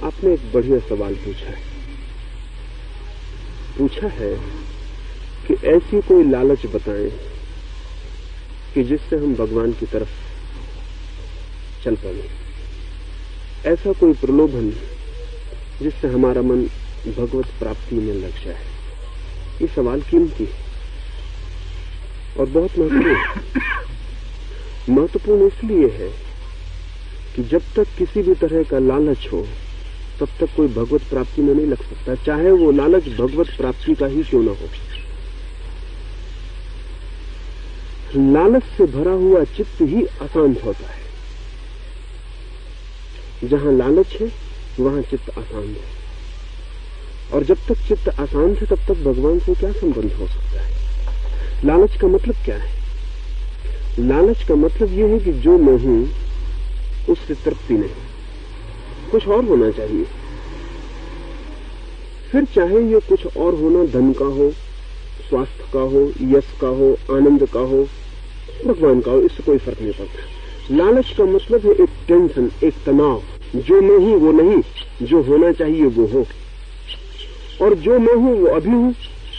आपने एक बढ़िया सवाल पूछा है कि ऐसी कोई लालच बताएं कि जिससे हम भगवान की तरफ चल पड़े, ऐसा कोई प्रलोभन जिससे हमारा मन भगवत प्राप्ति में लग जाए। ये सवाल कीमती है और बहुत महत्वपूर्ण इसलिए है कि जब तक किसी भी तरह का लालच हो तब तक कोई भगवत प्राप्ति में नहीं लग सकता, चाहे वो लालच भगवत प्राप्ति का ही क्यों न हो। लालच से भरा हुआ चित्त ही अशांत होता है। जहां लालच है वहां चित्त अशांत है, और जब तक चित्त अशांत है तब तक भगवान से क्या संबंध हो सकता है। लालच का मतलब क्या है? लालच का मतलब यह है कि जो मैं हूं उससे तृप्ति नहीं, कुछ और होना चाहिए। फिर चाहे ये कुछ और होना धन का हो, स्वास्थ्य का हो, यश का हो, आनंद का हो, भगवान का हो, इससे कोई फर्क नहीं पड़ता। लालच का मतलब है एक टेंशन, एक तनाव। जो मैं हूं वो नहीं, जो होना चाहिए वो हो, और जो मैं हूं वो अभी हूं,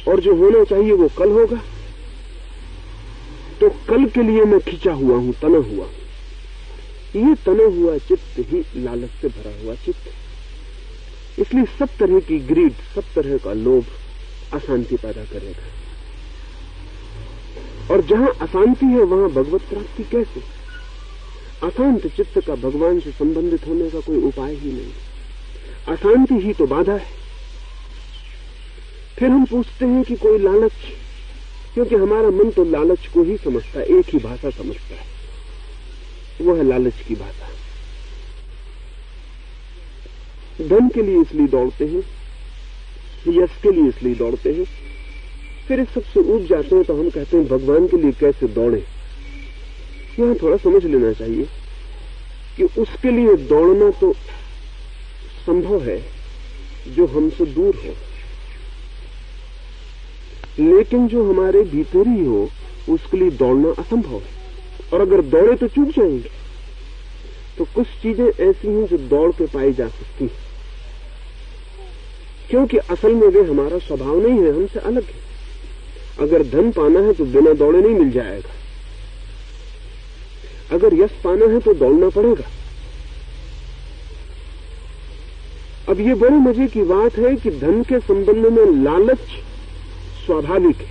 और जो होना चाहिए वो कल होगा। तो कल के लिए मैं खिंचा हुआ हूं, तना हुआ। ये तना हुआ चित्त ही लालच से भरा हुआ चित्त है। इसलिए सब तरह की ग्रीड, सब तरह का लोभ अशांति पैदा करेगा, और जहां अशांति है वहां भगवत प्राप्ति कैसे? अशांत चित्त का भगवान से संबंधित होने का कोई उपाय ही नहीं। अशांति ही तो बाधा है। फिर हम पूछते हैं कि कोई लालच, क्योंकि हमारा मन तो लालच को ही समझता है, एक ही भाषा समझता है, वो है लालच की भाषा। धन के लिए इसलिए दौड़ते हैं, यश के लिए इसलिए दौड़ते हैं। फिर इस सबसे ऊब जाते हैं तो हम कहते हैं भगवान के लिए कैसे दौड़े। यहां थोड़ा समझ लेना चाहिए कि उसके लिए दौड़ना तो संभव है जो हमसे दूर हो, लेकिन जो हमारे भीतर ही हो उसके लिए दौड़ना असंभव है। और अगर दौड़े तो चूक जाएंगे। तो कुछ चीजें ऐसी हैं जो दौड़ के पाई जा सकती हैं, क्योंकि असल में वे हमारा स्वभाव नहीं है, हमसे अलग है। अगर धन पाना है तो बिना दौड़े नहीं मिल जाएगा। अगर यश पाना है तो दौड़ना पड़ेगा। अब ये बड़े मजे की बात है कि धन के संबंध में लालच स्वाभाविक है,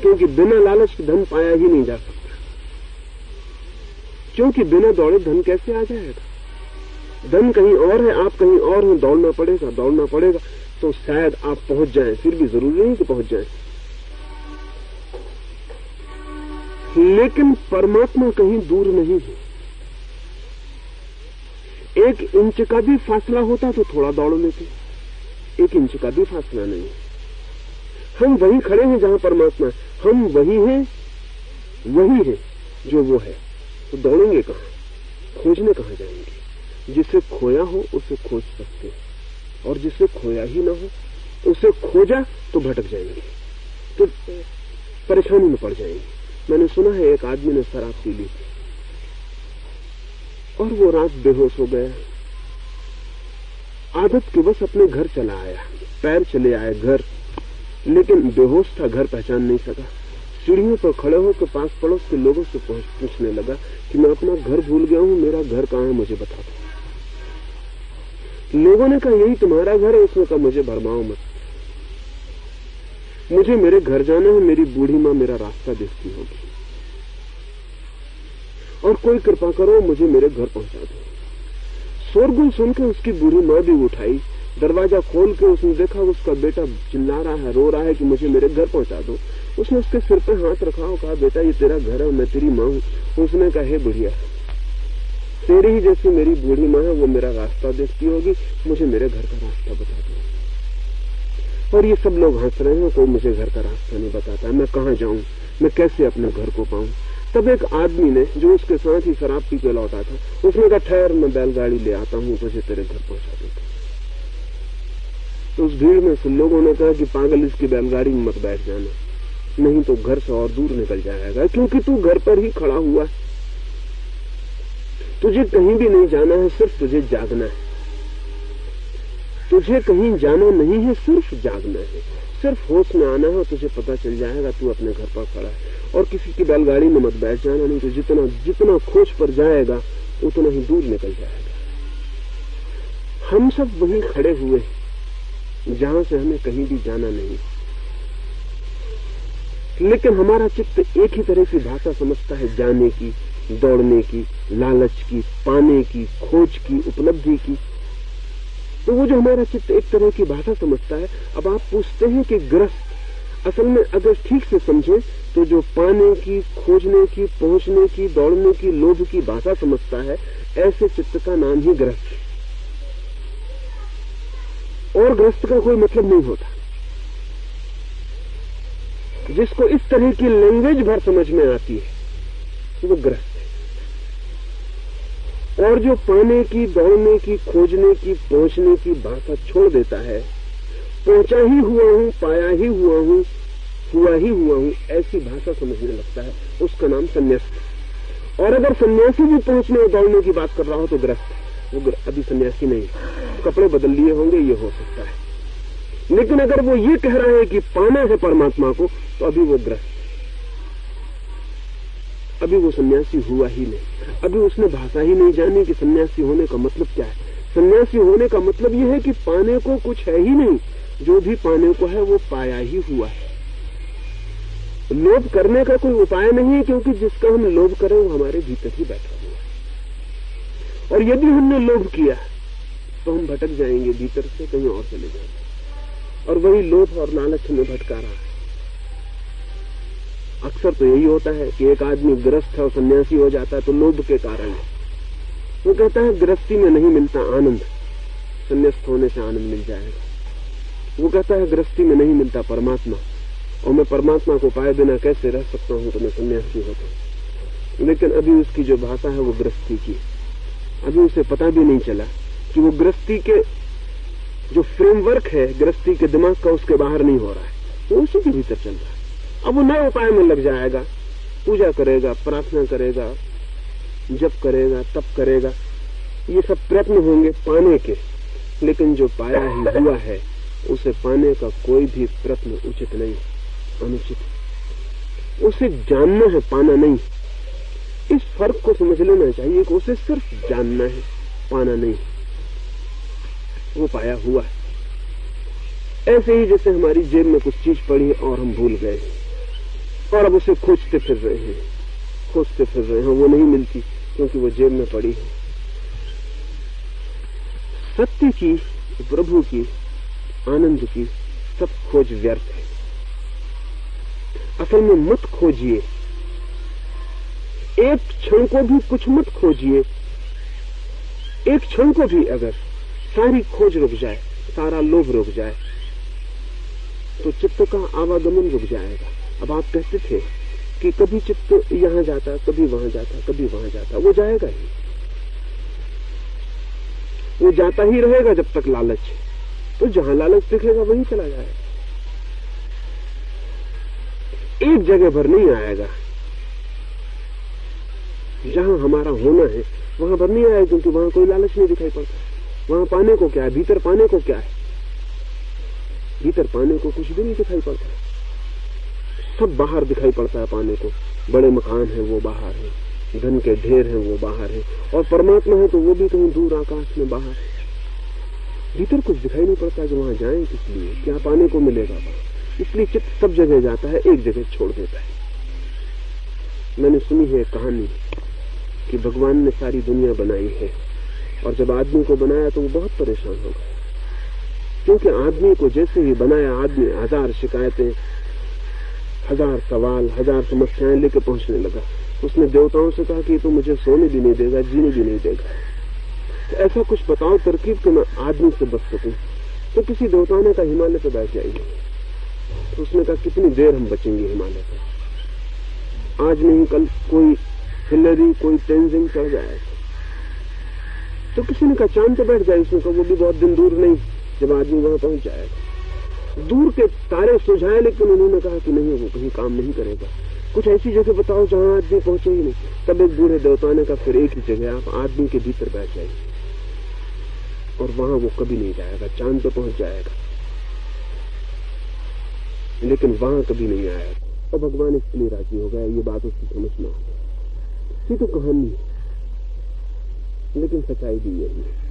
क्योंकि बिना लालच के धन पाया ही नहीं जा सकता। क्योंकि बिना दौड़े धन कैसे आ जाएगा? धन कहीं और है, आप कहीं और हैं, दौड़ना पड़ेगा। तो शायद आप पहुंच जाएं, फिर भी जरूरी नहीं कि पहुंच जाएं। लेकिन परमात्मा कहीं दूर नहीं है। 1 इंच का भी फासला होता तो थोड़ा दौड़ लेते, 1 इंच का भी फासला नहीं। हम वहीं खड़े हैं जहां परमात्मा है, हम वही हैं जो वो है। तो दौड़ेंगे कहां, खोजने कहां जाएंगे? जिसे खोया हो उसे खोज सकते हैं, और जिसे खोया ही ना हो उसे खोजा तो भटक जाएंगे, तो परेशानी में पड़ जाएंगे। मैंने सुना है एक आदमी ने शराब पी ली और वो रात बेहोश हो गया। आदत के बस अपने घर चला आया, पैर चले आए घर, लेकिन बेहोश था, घर पहचान नहीं सका। सीढ़ियों पर खड़े होकर पास पड़ोस के लोगों से पूछने लगा कि मैं अपना घर भूल गया हूं, मेरा घर कहां है, मुझे बता दो। लोगों ने कहा यही तुम्हारा घर है। उसने कहा मुझे भरमाओ मत, मुझे मेरे घर जाना है, मेरी बूढ़ी माँ मेरा रास्ता देखती होगी, और कोई कृपा करो मुझे मेरे घर पहुंचा दो। शोरगुल सुनकर उसकी बूढ़ी माँ भी उठाई, दरवाजा खोल के उसने देखा उसका बेटा चिल्ला रहा है, रो रहा है कि मुझे मेरे घर पहुंचा दो। उसने उसके सिर पे हाथ रखा और कहा बेटा ये तेरा घर है, मैं तेरी माँ हूं। उसने कहा हे बुढ़िया, तेरी ही जैसी मेरी बूढ़ी माँ है, वो मेरा रास्ता देखती होगी, मुझे मेरे घर का रास्ता बता दो। और ये सब लोग हंस रहे हैं, कोई मुझे घर का रास्ता नहीं बताता, मैं कहाँ जाऊं, मैं कैसे अपने घर को पाऊं। तब एक आदमी ने, जो उसके साथ ही शराब पी के लौटा था, उसने कहा ठहर, मैं बैलगाड़ी ले आता हूं, तुझे तेरे घर पहुंचा देता। तो उस भीड़ में से लोगों ने कहा कि पागल, इसकी बैलगाड़ी में मत बैठ जाना, नहीं तो घर से और दूर निकल जाएगा, क्योंकि तू घर पर ही खड़ा हुआ है, तुझे कहीं भी नहीं जाना है, सिर्फ तुझे जागना है। तुझे कहीं जाना नहीं है, सिर्फ जागना है, सिर्फ होश में आना है, तुझे पता चल जाएगा तू अपने घर पर खड़ा है। और किसी की बैलगाड़ी में मत बैठ जाना, नहीं तो जितना जितना खोज पर जाएगा उतना ही दूर निकल जाएगा। हम सब वहीं खड़े हुए जहां से हमें कहीं भी जाना नहीं, लेकिन हमारा चित्त एक ही तरह की भाषा समझता है, जाने की, दौड़ने की, लालच की, पाने की, खोज की, उपलब्धि की। तो वो जो हमारा चित्त एक तरह की भाषा समझता है, अब आप पूछते हैं कि ग्रस्त असल में अगर ठीक से समझे तो जो पाने की, खोजने की, पहुंचने की, दौड़ने की, लोभ की भाषा समझता है, ऐसे चित्त का नाम ही ग्रस्त है। और ग्रस्त का कोई मतलब नहीं होता। जिसको इस तरह की लैंग्वेज भर समझ में आती है वो ग्रस्त है। और जो पाने की, दौड़ने की, खोजने की, पहुंचने की भाषा छोड़ देता है, पहुंचा ही हुआ हूं, पाया ही हुआ हूं, हुआ ही हुआ हूं, ऐसी भाषा समझने लगता है, उसका नाम सन्यासी। और अगर सन्यासी भी पहुंचने और दौड़ने की बात कर रहा हो तो ग्रस्त है, वो अभी सन्यासी नहीं, कपड़े बदल लिए होंगे, ये हो सकता है। लेकिन अगर वो ये कह रहा है कि पाना है परमात्मा को, तो अभी वो ग्रस्त, अभी वो सन्यासी हुआ ही नहीं। अभी उसने भाषा ही नहीं जानी कि सन्यासी होने का मतलब क्या है। सन्यासी होने का मतलब ये है कि पाने को कुछ है ही नहीं, जो भी पाने को है वो पाया ही हुआ है। लोभ करने का कोई उपाय नहीं है, क्योंकि जिसका हम लोभ करें वो हमारे भीतर ही बैठा हुआ है। और यदि हमने लोभ किया तो हम भटक जाएंगे, भीतर से कहीं और चले जाएंगे। और वही लोभ और लालच हमें भटका रहा है। अक्सर तो यही होता है कि एक आदमी गृहस्थ और सन्यासी हो जाता है तो लोभ के कारण है। वो कहता है गृहस्थी में नहीं मिलता आनंद, सन्यास्त होने से आनंद मिल जाएगा। वो कहता है गृहस्थी में नहीं मिलता परमात्मा, और मैं परमात्मा को पाए बिना कैसे रह सकता हूं, तो मैं सन्यासी होता हूं। लेकिन अभी उसकी जो भाषा है वो गृहस्थी की, अभी उसे पता भी नहीं चला कि वो गृहस्थी के जो फ्रेमवर्क है गृहस्थी के दिमाग का, उसके बाहर नहीं हो रहा है, वो उसी के भीतर चल रहा है। अब वो नए उपाय में लग जाएगा, पूजा करेगा, प्रार्थना करेगा, जप करेगा, तप करेगा, ये सब प्रयत्न होंगे पाने के। लेकिन जो पाया ही हुआ है उसे पाने का कोई भी प्रयत्न उचित नहीं, अनुचित है। उसे जानना है, पाना नहीं। इस फर्क को समझ लेना चाहिए कि उसे सिर्फ जानना है, पाना नहीं। वो पाया हुआ है। ऐसे ही जैसे हमारी जेब में कुछ चीज पड़ी और हम भूल गए और अब उसे खोजते फिर रहे हैं, खोजते फिर रहे हैं, वो नहीं मिलती क्योंकि वो जेब में पड़ी है। सत्य की, प्रभु की, आनंद की सब खोज व्यर्थ है। असल में मत खोजिए, एक क्षण को भी कुछ मत खोजिए। एक क्षण को भी अगर सारी खोज रुक जाए, सारा लोभ रुक जाए, तो चित्त का आवागमन रुक जाएगा। अब आप कहते थे कि कभी चित्त यहां जाता, कभी वहां जाता, कभी वहां जाता, वो जाएगा ही, वो जाता ही रहेगा जब तक लालच है। तो जहां लालच दिखेगा वहीं चला जाएगा, एक जगह भर नहीं आएगा। जहां हमारा होना है वहां भर नहीं आएगा, क्योंकि वहां कोई लालच नहीं दिखाई पड़ता। वहां पाने को क्या है, भीतर पाने को क्या है? भीतर पाने को कुछ भी नहीं दिखाई पड़ता, सब बाहर दिखाई पड़ता है पाने को। बड़े मकान है वो बाहर है, धन के ढेर है वो बाहर है, और परमात्मा है तो वो भी कहीं दूर आकाश में बाहर है। भीतर कुछ दिखाई नहीं पड़ता कि वहां जाएं किस लिए, क्या पाने को मिलेगा वहां। इसलिए चित्त सब जगह जाता है, एक जगह छोड़ देता है। मैंने सुनी है कहानी कि भगवान ने सारी दुनिया बनाई है, और जब आदमी को बनाया तो वो बहुत परेशान हो गया, क्योंकि आदमी को जैसे ही बनाया, आदमी हजार शिकायतें, हजार सवाल, हजार समस्याएं लेकर पहुंचने लगा। उसने देवताओं से कहा कि तो मुझे सोने भी नहीं देगा, जीने भी नहीं देगा, तो ऐसा कुछ बताओ तरकीब कि मैं आदमी से बच सकूं। तो किसी देवता ने कहा हिमालय पे बैठ जाइए। तो उसने कहा कितनी देर हम बचेंगे हिमालय पे, आज नहीं कल कोई हिलरी, कोई तेंजिंग चढ़ जाएगा। तो किसी ने कहा चांद पे बैठ जाए। उसने कहा वो भी बहुत दिन दूर नहीं, जब आदमी वहां पहुंच जाएगा। दूर के तारे सुझाए, लेकिन उन्होंने कहा कि नहीं, वो कहीं काम नहीं करेगा, कुछ ऐसी जगह बताओ जहां आदमी पहुंचे ही नहीं। तब एक बूढ़े देवता ने कहा फिर एक ही जगह, आप आदमी के भीतर बैठ जाइए। और वहां वो कभी नहीं जाएगा। चांद पे पहुंच जाएगा लेकिन वहां कभी नहीं आएगा। और भगवान इसके लिए राजी हो गया। ये बात उसकी समझ में आ गई। ये तो कहानी है लेकिन सच्चाई भी यही है।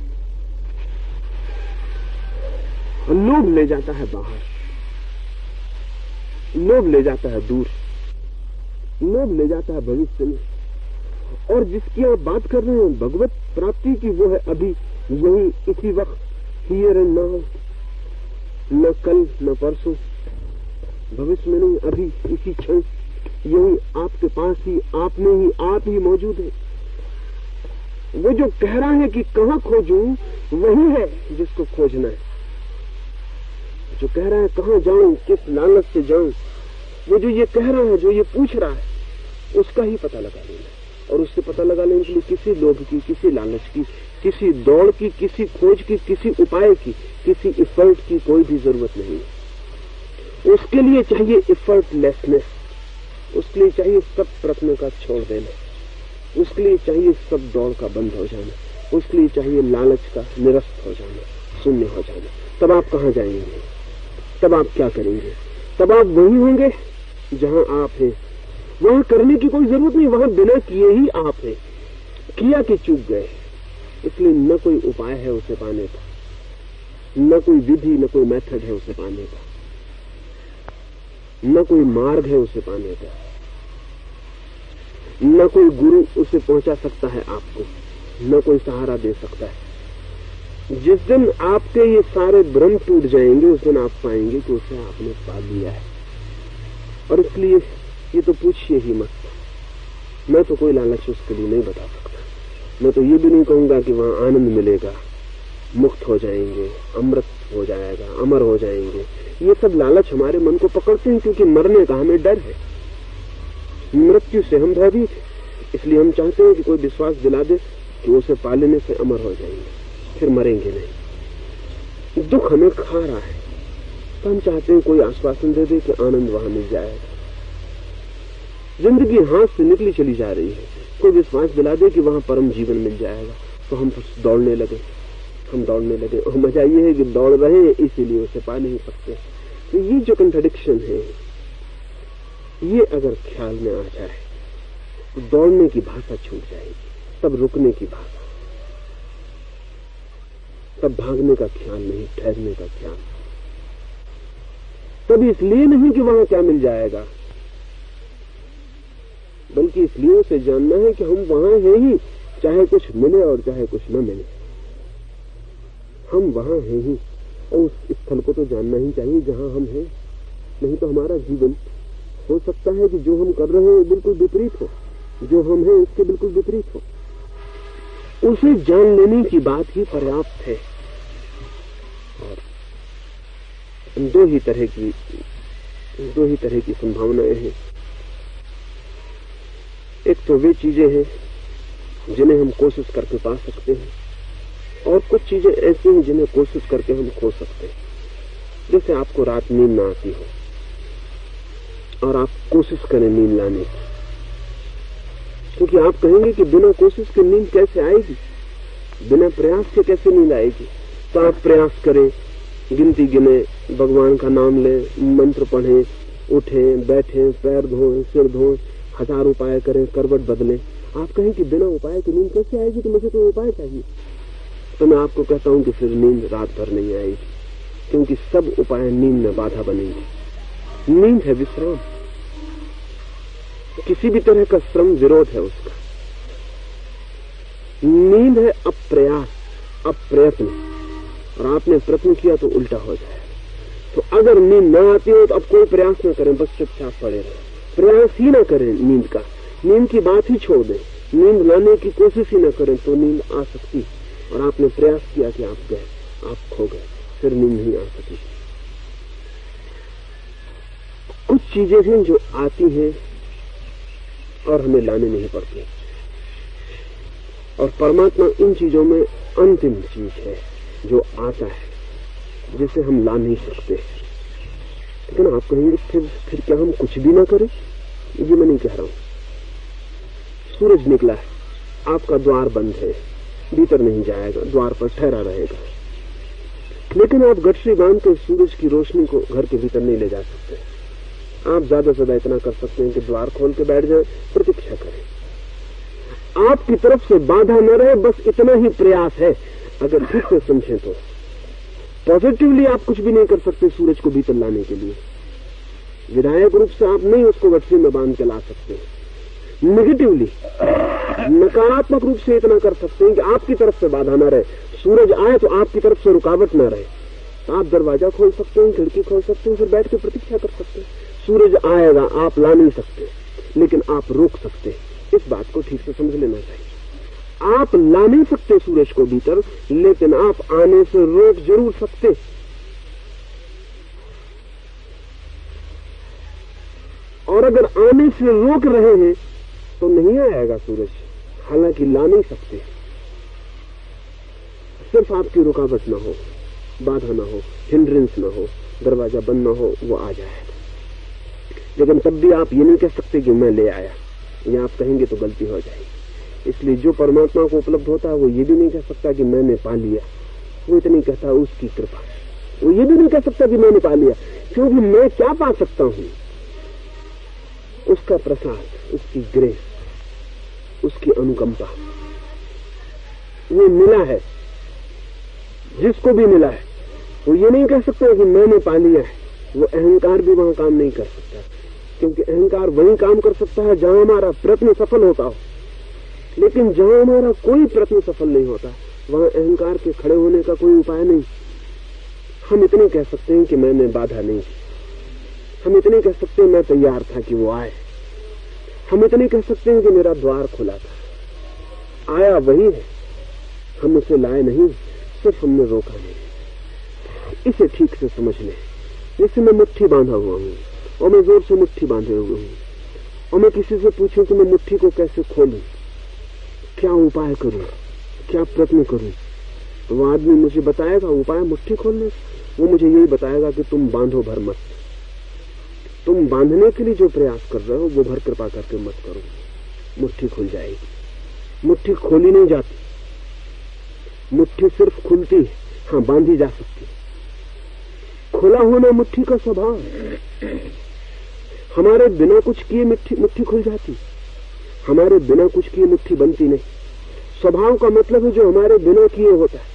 लोभ ले जाता है बाहर, लोभ ले जाता है दूर, लोभ ले जाता है भविष्य में। और जिसकी आप बात कर रहे हैं भगवत प्राप्ति की, वो है अभी यही इसी वक्त, हियर एंड नाउ। न कल न परसों, भविष्य में नहीं, अभी इसी क्षण यही आपके पास ही, आप में ही, आप ही मौजूद है। वो जो कह रहा है कि कहां खोजूं, वही है जिसको खोजना है। जो कह रहा है कहां जाऊं, किस लालच से जाऊं, वो जो ये कह रहा है, जो ये पूछ रहा है, उसका ही पता लगा लेना। और उससे पता लगा लेने के लिए किसी लोभ की, किसी लालच की, किसी दौड़ की, किसी खोज की, किसी उपाय की, किसी इफर्ट की कोई भी जरूरत नहीं है। उसके लिए चाहिए इफर्टलेसनेस, उसके लिए चाहिए सब प्रश्न का छोड़ देना, उसके लिए चाहिए सब दौड़ का बंद हो जाना, उसके लिए चाहिए लालच का निरस्त हो जाना, शून्य हो जाना। तब आप कहां जाएंगे? तब आप क्या करेंगे? तब आप वही होंगे जहां आप हैं। वहां करने की कोई जरूरत नहीं, वहां बिना किए ही आप हैं। किया कि चूक गए, इसलिए न कोई उपाय है उसे पाने का, न कोई विधि, न कोई मेथड है उसे पाने का, न कोई मार्ग है उसे पाने का, न कोई गुरु उसे पहुंचा सकता है आपको, न कोई सहारा दे सकता है। जिस दिन आपके ये सारे भ्रम टूट जाएंगे, उस दिन आप पाएंगे कि उसे आपने पा लिया है। और इसलिए ये तो पूछिए ही मत। मैं तो कोई लालच उसके लिए नहीं बता सकता। मैं तो ये भी नहीं कहूंगा कि वहां आनंद मिलेगा, मुक्त हो जाएंगे, अमृत हो जाएगा, अमर हो जाएंगे। ये सब लालच हमारे मन को पकड़ते हैं, क्योंकि मरने का हमें डर है, मृत्यु से हम भयभीत हैं। इसलिए हम चाहते हैं कि कोई विश्वास दिला दे कि उसे पा लेने से अमर हो जाएंगे, फिर मरेंगे नहीं। दुख हमें खा रहा है तो हम चाहते हैं कोई आश्वासन दे दे कि आनंद वहां मिल जाएगा। जिंदगी हाथ से निकली चली जा रही है, कोई विश्वास दिला दे कि वहां परम जीवन मिल जाएगा, तो हम दौड़ने लगे, हम दौड़ने लगे। और मजा ये है कि दौड़ रहे हैं इसीलिए उसे पा नहीं सकते। तो ये जो कंट्राडिक्शन है, ये अगर ख्याल में आ जाए तो दौड़ने की भाषा छूट जाएगी, तब रुकने की भाषा, तब भागने का ख्याल नहीं, ठहरने का ख्याल। तब इसलिए नहीं कि वहां क्या मिल जाएगा, बल्कि इसलिए उसे जानना है कि हम वहां हैं ही, चाहे कुछ मिले और चाहे कुछ न मिले, हम वहां हैं ही। और उस स्थल को तो जानना ही चाहिए जहां हम हैं। नहीं तो हमारा जीवन हो सकता है कि जो हम कर रहे हैं बिल्कुल विपरीत हो, जो हम हैं उसके बिल्कुल विपरीत हो। उसे जान लेने की बात ही पर्याप्त है। और दो ही तरह की संभावनाएं हैं। एक तो वे चीजें हैं जिन्हें हम कोशिश करके पा सकते हैं, और कुछ चीजें ऐसी हैं जिन्हें कोशिश करके हम खो सकते हैं। जैसे आपको रात नींद ना आती हो और आप कोशिश करें नींद लाने की, क्योंकि आप कहेंगे कि बिना कोशिश के नींद कैसे आएगी, बिना प्रयास के कैसे नींद आएगी। तो आप प्रयास करें, गिनती गिने, भगवान का नाम लें, मंत्र पढ़ें, उठें, बैठें, पैर धोएं, सिर धोएं, 1000 उपाय करें, करवट बदलें। आप कहें कि बिना उपाय की नींद कैसे आएगी, तो मुझे कोई उपाय चाहिए। तो मैं आपको कहता हूं कि फिर नींद रात भर नहीं आएगी, क्योंकि सब उपाय नींद में बाधा बनेंगे। नींद है विश्राम, किसी भी तरह का श्रम विरोध है उसका। नींद है अप्रयास, अप्रयत्न, और आपने प्रयत्न किया तो उल्टा हो जाए। तो अगर नींद न आती हो तो अब कोई प्रयास न करें, बस चुपचाप पड़े रहें, प्रयास ही न करें नींद का, नींद की बात ही छोड़ दें, नींद लाने की कोशिश ही न करें, तो नींद आ सकती। और आपने प्रयास किया कि आप गए, आप खो गए, फिर नींद नहीं आ सकी। कुछ चीजें हैं जो आती हैं और हमें लाने नहीं पड़ती, और परमात्मा इन चीजों में अंतिम चीज है जो आता है, जिसे हम ला नहीं सकते। लेकिन आप कहेंगे फिर क्या हम कुछ भी ना करें? ये मैं नहीं कह रहा हूं। सूरज निकला है, आपका द्वार बंद है, भीतर नहीं जाएगा, द्वार पर ठहरा रहेगा। लेकिन आप गठरी बांध के सूरज की रोशनी को घर के भीतर नहीं ले जा सकते। आप ज्यादा से ज्यादा इतना कर सकते हैं कि द्वार खोल के बैठ जाए, प्रतीक्षा करें। आपकी तरफ से बाधा न रहे, बस इतना ही प्रयास है। अगर ठीक से समझें तो पॉजिटिवली आप कुछ भी नहीं कर सकते सूरज को भीतर लाने के लिए। विधायक रूप से आप नहीं उसको गठरी में बांध के ला सकते। नेगेटिवली, नकारात्मक रूप से इतना कर सकते हैं कि आपकी तरफ से बाधा न रहे। सूरज आए तो आपकी तरफ से रुकावट न रहे। तो आप दरवाजा खोल सकते हैं, खिड़की खोल सकते हैं, फिर बैठ के प्रतीक्षा कर सकते हैं। सूरज आएगा, आप ला नहीं सकते, लेकिन आप रोक सकते हैं। इस बात को ठीक से समझ लेना चाहिए। आप ला नहीं सकते सूरज को भीतर, लेकिन आप आने से रोक जरूर सकते। और अगर आने से रोक रहे हैं तो नहीं आएगा सूरज, हालांकि ला नहीं सकते। सिर्फ आपकी रुकावट ना हो, बाधा ना हो, हिंड्रेंस ना हो, दरवाजा बंद ना हो, वो आ जाएगा। लेकिन तब भी आप ये नहीं कह सकते कि मैं ले आया। ये आप कहेंगे तो गलती हो जाएगी। इसलिए जो परमात्मा को उपलब्ध होता है वो ये भी नहीं कह सकता कि मैंने पा लिया। वो इतनी कहता है उसकी कृपा। वो ये भी नहीं कह सकता कि मैंने पा लिया, क्योंकि मैं क्या पा सकता हूं? उसका प्रसाद, उसकी ग्रेस, उसकी अनुकंपा। वो मिला है जिसको भी मिला है। वो ये नहीं कह सकता कि मैंने पा लिया है। वो अहंकार भी वहां काम नहीं कर सकता, क्योंकि अहंकार वही काम कर सकता है जहां हमारा प्रयत्न सफल होता हो। लेकिन जहां हमारा कोई प्रयत्न सफल नहीं होता, वहां अहंकार के खड़े होने का कोई उपाय नहीं। हम इतने कह सकते हैं कि मैंने बाधा नहीं की। हम इतने कह सकते हैं मैं तैयार था कि वो आए। हम इतने कह सकते हैं कि मेरा द्वार खुला था। आया वही है, हम उसे लाए नहीं, सिर्फ हमने रोका नहीं। इसे ठीक से समझ लें। जैसे मैं मुट्ठी बांधा हुआ हूं और मैं जोर से मुट्ठी बांधे हुए हूं, और मैं किसी से पूछूं कि मैं मुट्ठी को कैसे खोलूं, क्या उपाय करूं, क्या प्रयत्न करूं, तो वो आदमी मुझे बताएगा उपाय मुट्ठी खोलने। वो मुझे यही बताएगा कि तुम बांधो भर मत। तुम बांधने के लिए जो प्रयास कर रहे हो वो भर कृपा करके मत करो, मुट्ठी खुल जाएगी। मुट्ठी खोली नहीं जाती, मुट्ठी सिर्फ खुलती है। हाँ, बांधी जा सकती है। खुला होना मुट्ठी का स्वभाव है। हमारे बिना कुछ किए मुट्ठी खुल जाती, हमारे बिना कुछ किए मुट्ठी बनती नहीं। स्वभाव का मतलब है जो हमारे बिना किए होता है।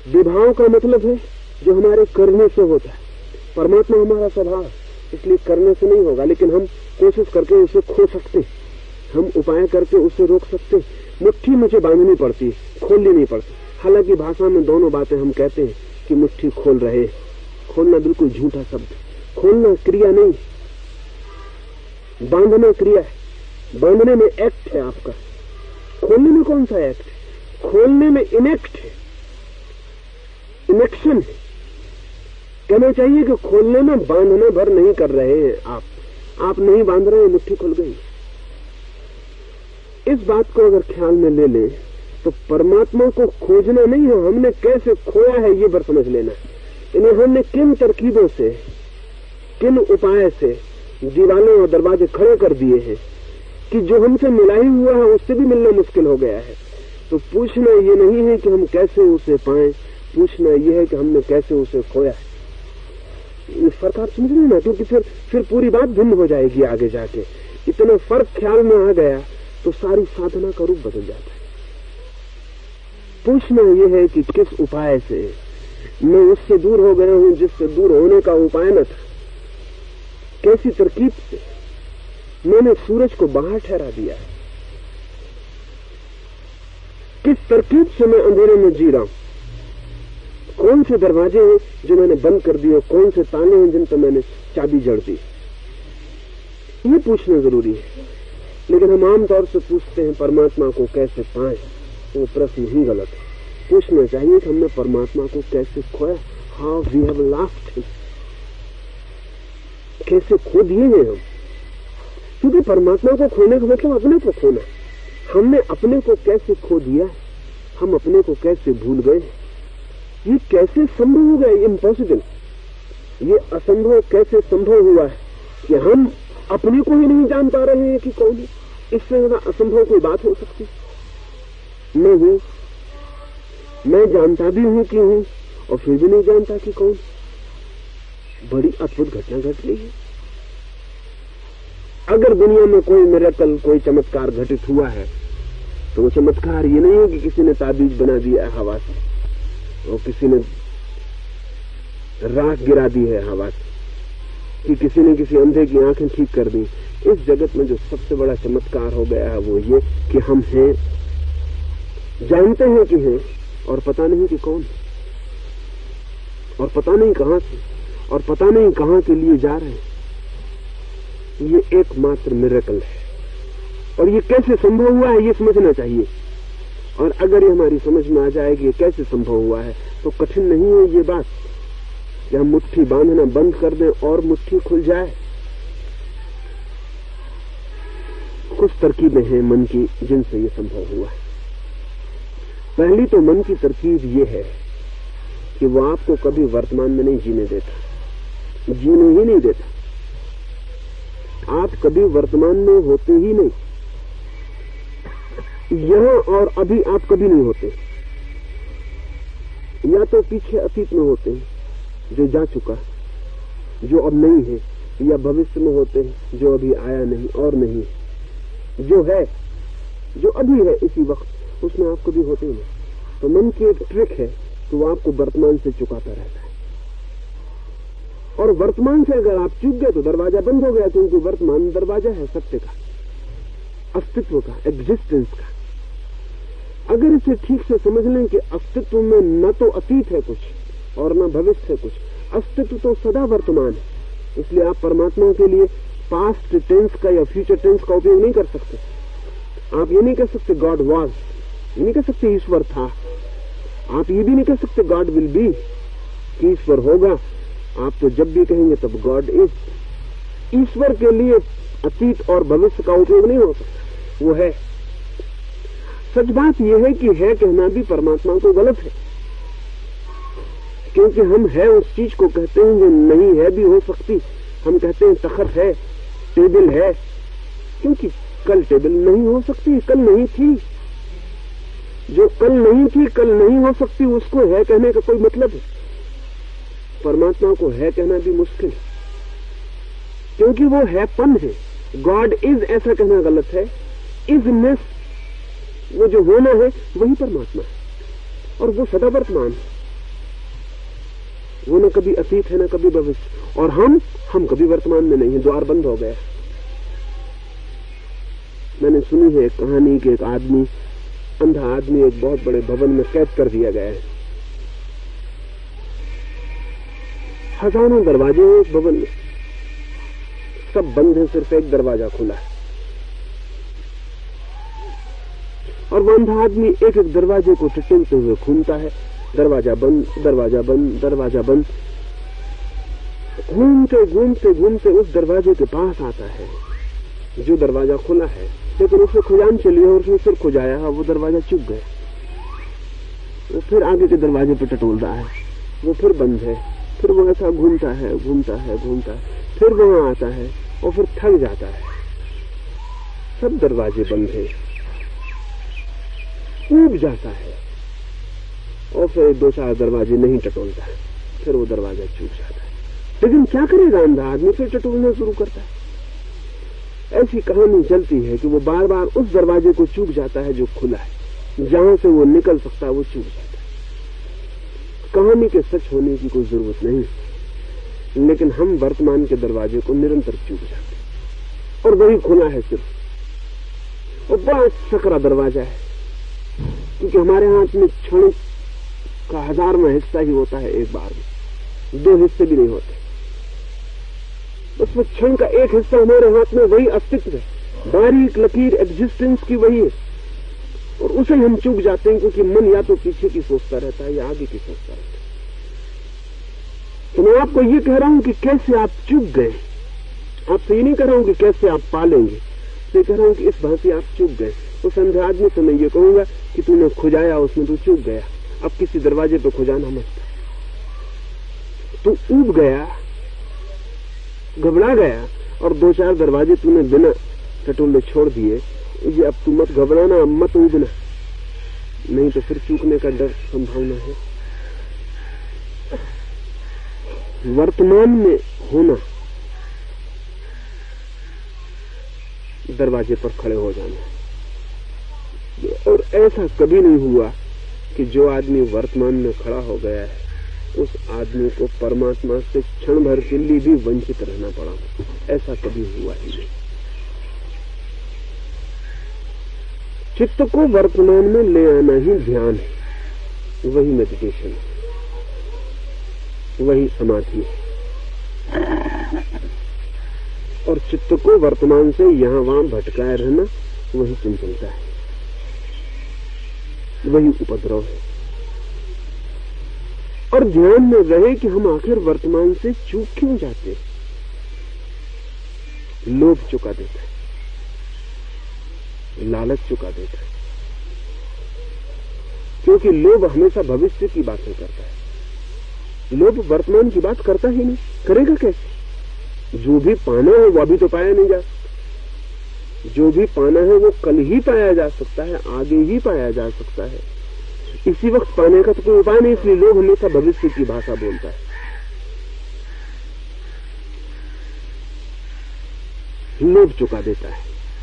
विभाव का मतलब है जो हमारे करने से होता है। परमात्मा हमारा स्वभाव, इसलिए करने से नहीं होगा, लेकिन हम कोशिश करके उसे खो सकते, हम उपाय करके उसे रोक सकते। मुट्ठी मुझे बांधनी पड़ती, खोलनी नहीं पड़ती। हालांकि भाषा में दोनों बातें हम कहते हैं कि मुट्ठी खोल रहे। खोलना बिल्कुल झूठा शब्द। खोलना क्रिया नहीं, बांधना क्रिया है। बांधने में एक्ट है आपका, खोलने में कौन सा एक्ट है? खोलने में इनेक्ट है, इनेक्शन है। कहना चाहिए कि खोलने में बांधना भर नहीं कर रहे हैं आप नहीं बांध रहे हैं, मुट्ठी खुल गई। इस बात को अगर ख्याल में ले ले तो परमात्मा को खोजना नहीं है, हमने कैसे खोया है ये बार समझ लेना है। यानी हमने किन तरकीबों से, किन उपाय से दीवारें और दरवाजे खड़े कर दिए हैं कि जो हमसे मिला ही हुआ है उससे भी मिलना मुश्किल हो गया है। तो पूछना ये नहीं है कि हम कैसे उसे पाएं, पूछना ये है कि हमने कैसे उसे खोया है। ये फर्क आप समझ लेना, क्योंकि फिर पूरी बात भिन्न हो जाएगी आगे जाके। इतना फर्क ख्याल में आ गया तो सारी साधना का रूप बदल जाता है। पूछना यह है कि किस उपाय से मैं उससे दूर हो गया हूं जिससे दूर होने का उपाय न था। कैसी तरकीब से मैंने सूरज को बाहर ठहरा दिया है, किस तरकीब से मैं अंधेरे में जी रहा हूं, कौन से दरवाजे हैं जो मैंने बंद कर दिए, कौन से ताले हैं जिन पर मैंने चाबी जड़ दी। ये पूछना जरूरी है। लेकिन हम आमतौर से पूछते हैं परमात्मा को कैसे पाएं, वो प्रश्न ही गलत है। पूछना चाहिए कि हमने परमात्मा को कैसे खोया, how we have lost him, कैसे खो दिए हैं हम। क्योंकि परमात्मा को खोने का मतलब अपने को खोना। हमने अपने को कैसे खो दिया, हम अपने को कैसे भूल गए, ये कैसे संभव हो गया? इम्पॉसिबल। ये असंभव कैसे संभव हुआ है कि हम अपने को ही नहीं जान पा रहे हैं कि कौन है? इससे ज्यादा असंभव कोई बात हो सकती? मैं हूं, मैं जानता भी हूं कि हूं और फिर भी नहीं जानता कि कौन। बड़ी अद्भुत घटना घट रही है। अगर दुनिया में कोई मिरेकल, कोई चमत्कार घटित हुआ है तो वो चमत्कार ये नहीं है कि किसी ने ताबीज बना दिया है हवा से, और किसी ने राख गिरा दी है हवा से, कि किसी ने किसी अंधे की आंखें ठीक कर दी। इस जगत में जो सबसे बड़ा चमत्कार हो गया है वो ये कि हम हैं, जानते हैं कि हैं, और पता नहीं कि कौन, और पता नहीं कहां से, और पता नहीं कहां के लिए जा रहे हैं। ये एकमात्र मिरेकल है, और ये कैसे संभव हुआ है ये समझना चाहिए। और अगर ये हमारी समझ में आ जाए कि ये कैसे संभव हुआ है तो कठिन नहीं है ये बात कि हम मुट्ठी बांधना बंद कर दें और मुट्ठी खुल जाए। कुछ तरकीबें हैं मन की जिनसे ये संभव हुआ है। पहली तो मन की तरकीब ये है कि वो आपको कभी वर्तमान में नहीं जीने देता, जीने ही नहीं देता। आप कभी वर्तमान में होते ही नहीं, यहां और अभी आप कभी नहीं होते। या तो पीछे अतीत में होते हैं जो जा चुका, जो अब नहीं है, या भविष्य में होते हैं जो अभी आया नहीं और नहीं, जो है, जो अभी है इसी वक्त, उसमें आप कभी होते ही नहीं। तो मन की एक ट्रिक है कि वो आपको वर्तमान से चुकाता रहता है, और वर्तमान से अगर आप चूक गए तो दरवाजा बंद हो गया, क्योंकि वर्तमान दरवाजा है सत्य का, अस्तित्व का, एग्जिस्टेंस का। अगर इसे ठीक से समझ लें कि अस्तित्व में न तो अतीत है कुछ और न भविष्य है कुछ, अस्तित्व तो सदा वर्तमान है, इसलिए आप परमात्मा के लिए पास्ट टेंस का या फ्यूचर टेंस का उपयोग नहीं कर सकते। आप ये नहीं कह सकते गॉड वॉज, ये नहीं कह सकते ईश्वर था। आप ये भी नहीं कह सकते गॉड विल बी, कि ईश्वर होगा। आप तो जब भी कहेंगे तब गॉड इज। ईश्वर के लिए अतीत और भविष्य का उपयोग नहीं हो सकता, वो है। सच बात यह है कि है कहना भी परमात्मा को गलत है, क्योंकि हम है उस चीज को कहते हैं जो नहीं है भी हो सकती। हम कहते हैं तखत है, टेबल है, क्योंकि कल टेबल नहीं हो सकती, कल नहीं थी। जो कल नहीं थी, कल नहीं हो सकती, उसको है कहने का कोई मतलब है। परमात्मा को है कहना भी मुश्किल है, क्योंकि वो है पन है। गॉड इज ऐसा कहना गलत है। इजनेस, वो जो होना है वही परमात्मा है, और वो सदा वर्तमान है। वो न कभी अतीत है न कभी भविष्य, और हम कभी वर्तमान में नहीं है। द्वार बंद हो गया। मैंने सुनी है एक कहानी कि एक आदमी, अंधा आदमी, एक बहुत बड़े भवन में कैद कर दिया गया है। हजारों दरवाजे हैं उस भवन में, सब बंद है, सिर्फ एक दरवाजा खुला है। और वो अंधा आदमी एक एक दरवाजे को टटोलते हुए घूमता है। दरवाजा बंद, दरवाजा बंद, दरवाजा बंद। घूमते घूमते घूमते उस दरवाजे के पास आता है जो दरवाजा खुला है, लेकिन उसे खुजान चली और उसने सिर खुजाया, वो दरवाजा चुप गया। वो फिर आगे के दरवाजे पर टटोल रहा है, वो फिर बंद है। फिर वो ऐसा घूमता है, घूमता है, घूमता है, फिर वहां आता है और फिर थक जाता है। सब दरवाजे बंद है, ऊब जाता है और फिर 2-4 दरवाजे नहीं टटोलता है, फिर वो दरवाजा चूक जाता है। लेकिन क्या करेगा अंधा आदमी? फिर टटोलना शुरू करता है। ऐसी कहानी चलती है कि वो बार बार उस दरवाजे को चूक जाता है जो खुला है, जहां से वो निकल सकता है वो चूक जाता है। कहानी के सच होने की कोई जरूरत नहीं, लेकिन हम वर्तमान के दरवाजे को निरंतर चूक जाते हैं, और वही खुला है सिर्फ। और बड़ा सकरा दरवाजा है, क्योंकि हमारे हाथ में क्षण का 1000वां हिस्सा ही होता है एक बार में, 2 हिस्से भी नहीं होते। उसमें क्षण का एक हिस्सा हमारे हाथ में, वही अस्तित्व है, बारीक लकीर एग्जिस्टेंस की वही है, और उसे हम चूक जाते हैं, क्योंकि मन या तो पीछे की सोचता रहता है या आगे की सोचता रहता है। तो मैं आपको ये कह रहा हूं कि कैसे आप चूक गए। आपसे ये नहीं कह रहा हूं कि कैसे आप पालेंगे, मैं कह रहा हूं कि इस भांति आप चूक गए। उस अंधे आदमी से मैं ये कहूंगा कि तूने खुजाया, उसमें तू चूक गया। अब किसी दरवाजे पे खुजाना मत, तू ऊब गया, घबरा गया, और 2-4 दरवाजे तूने बिना टटोले छोड़ दिए। ये अब तू मत घबराना, मत ऊबना, नहीं तो फिर चूकने का डर संभावना है। वर्तमान में होना, दरवाजे पर खड़े हो जाना। और ऐसा कभी नहीं हुआ कि जो आदमी वर्तमान में खड़ा हो गया है उस आदमी को परमात्मा से क्षण भर के लिए भी वंचित रहना पड़ा। ऐसा कभी हुआ ही नहीं। चित्त को वर्तमान में ले आना ही ध्यान है, वही मेडिटेशन है, वही समाधि है। और चित्त को वर्तमान से यहां वहां भटकाए रहना वही चंचलता है, वही उपद्रव है। और ध्यान में रहे कि हम आखिर वर्तमान से चूक क्यों जाते हैं। लोभ चुका देता है, लालच चुका देता है, क्योंकि लोभ हमेशा भविष्य की बातें करता है। लोभ वर्तमान की बात करता ही नहीं, करेगा कैसे? जो भी पाना है वो अभी तो पाया नहीं जा सकता। जो भी पाना है वो कल ही पाया जा सकता है, आगे ही पाया जा सकता है। इसी वक्त पाने का तो कोई उपाय नहीं, इसलिए लोग हमेशा भविष्य की भाषा बोलता है। लोभ चुका देता है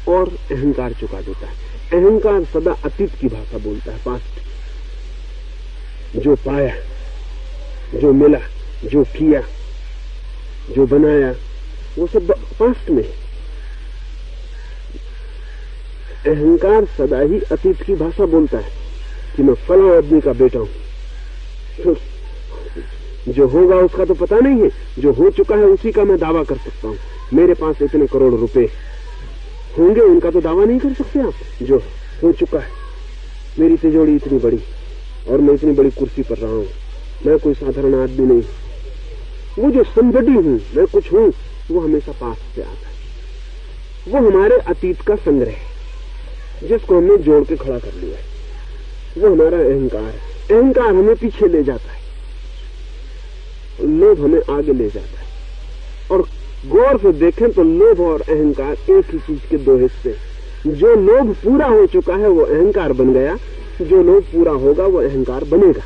और अहंकार चुका देता है। अहंकार सदा अतीत की भाषा बोलता है, पास्ट। जो पाया, जो मिला, जो किया, जो बनाया, वो सब पास्ट में। अहंकार सदा ही अतीत की भाषा बोलता है कि मैं फला आदमी का बेटा हूं। तो जो होगा उसका तो पता नहीं है, जो हो चुका है उसी का मैं दावा कर सकता हूं। मेरे पास इतने करोड़ रुपए होंगे, उनका तो दावा नहीं कर सकते आप। जो हो चुका है, मेरी तिजोरी इतनी बड़ी और मैं इतनी बड़ी कुर्सी पर रहा हूं, मैं कोई साधारण आदमी नहीं। वो जो समबडी हूं, मैं कुछ हूं, वो हमेशा पास से आता है। वो हमारे अतीत का संग्रह है जिसको हमने जोड़ के खड़ा कर लिया है। वो हमारा अहंकार है। अहंकार हमें पीछे ले जाता है, लोभ हमें आगे ले जाता है। और गौर से देखें तो लोभ और अहंकार एक ही चीज के दो हिस्से। जो लोभ पूरा हो चुका है वो अहंकार बन गया, जो लोभ पूरा होगा वो अहंकार बनेगा।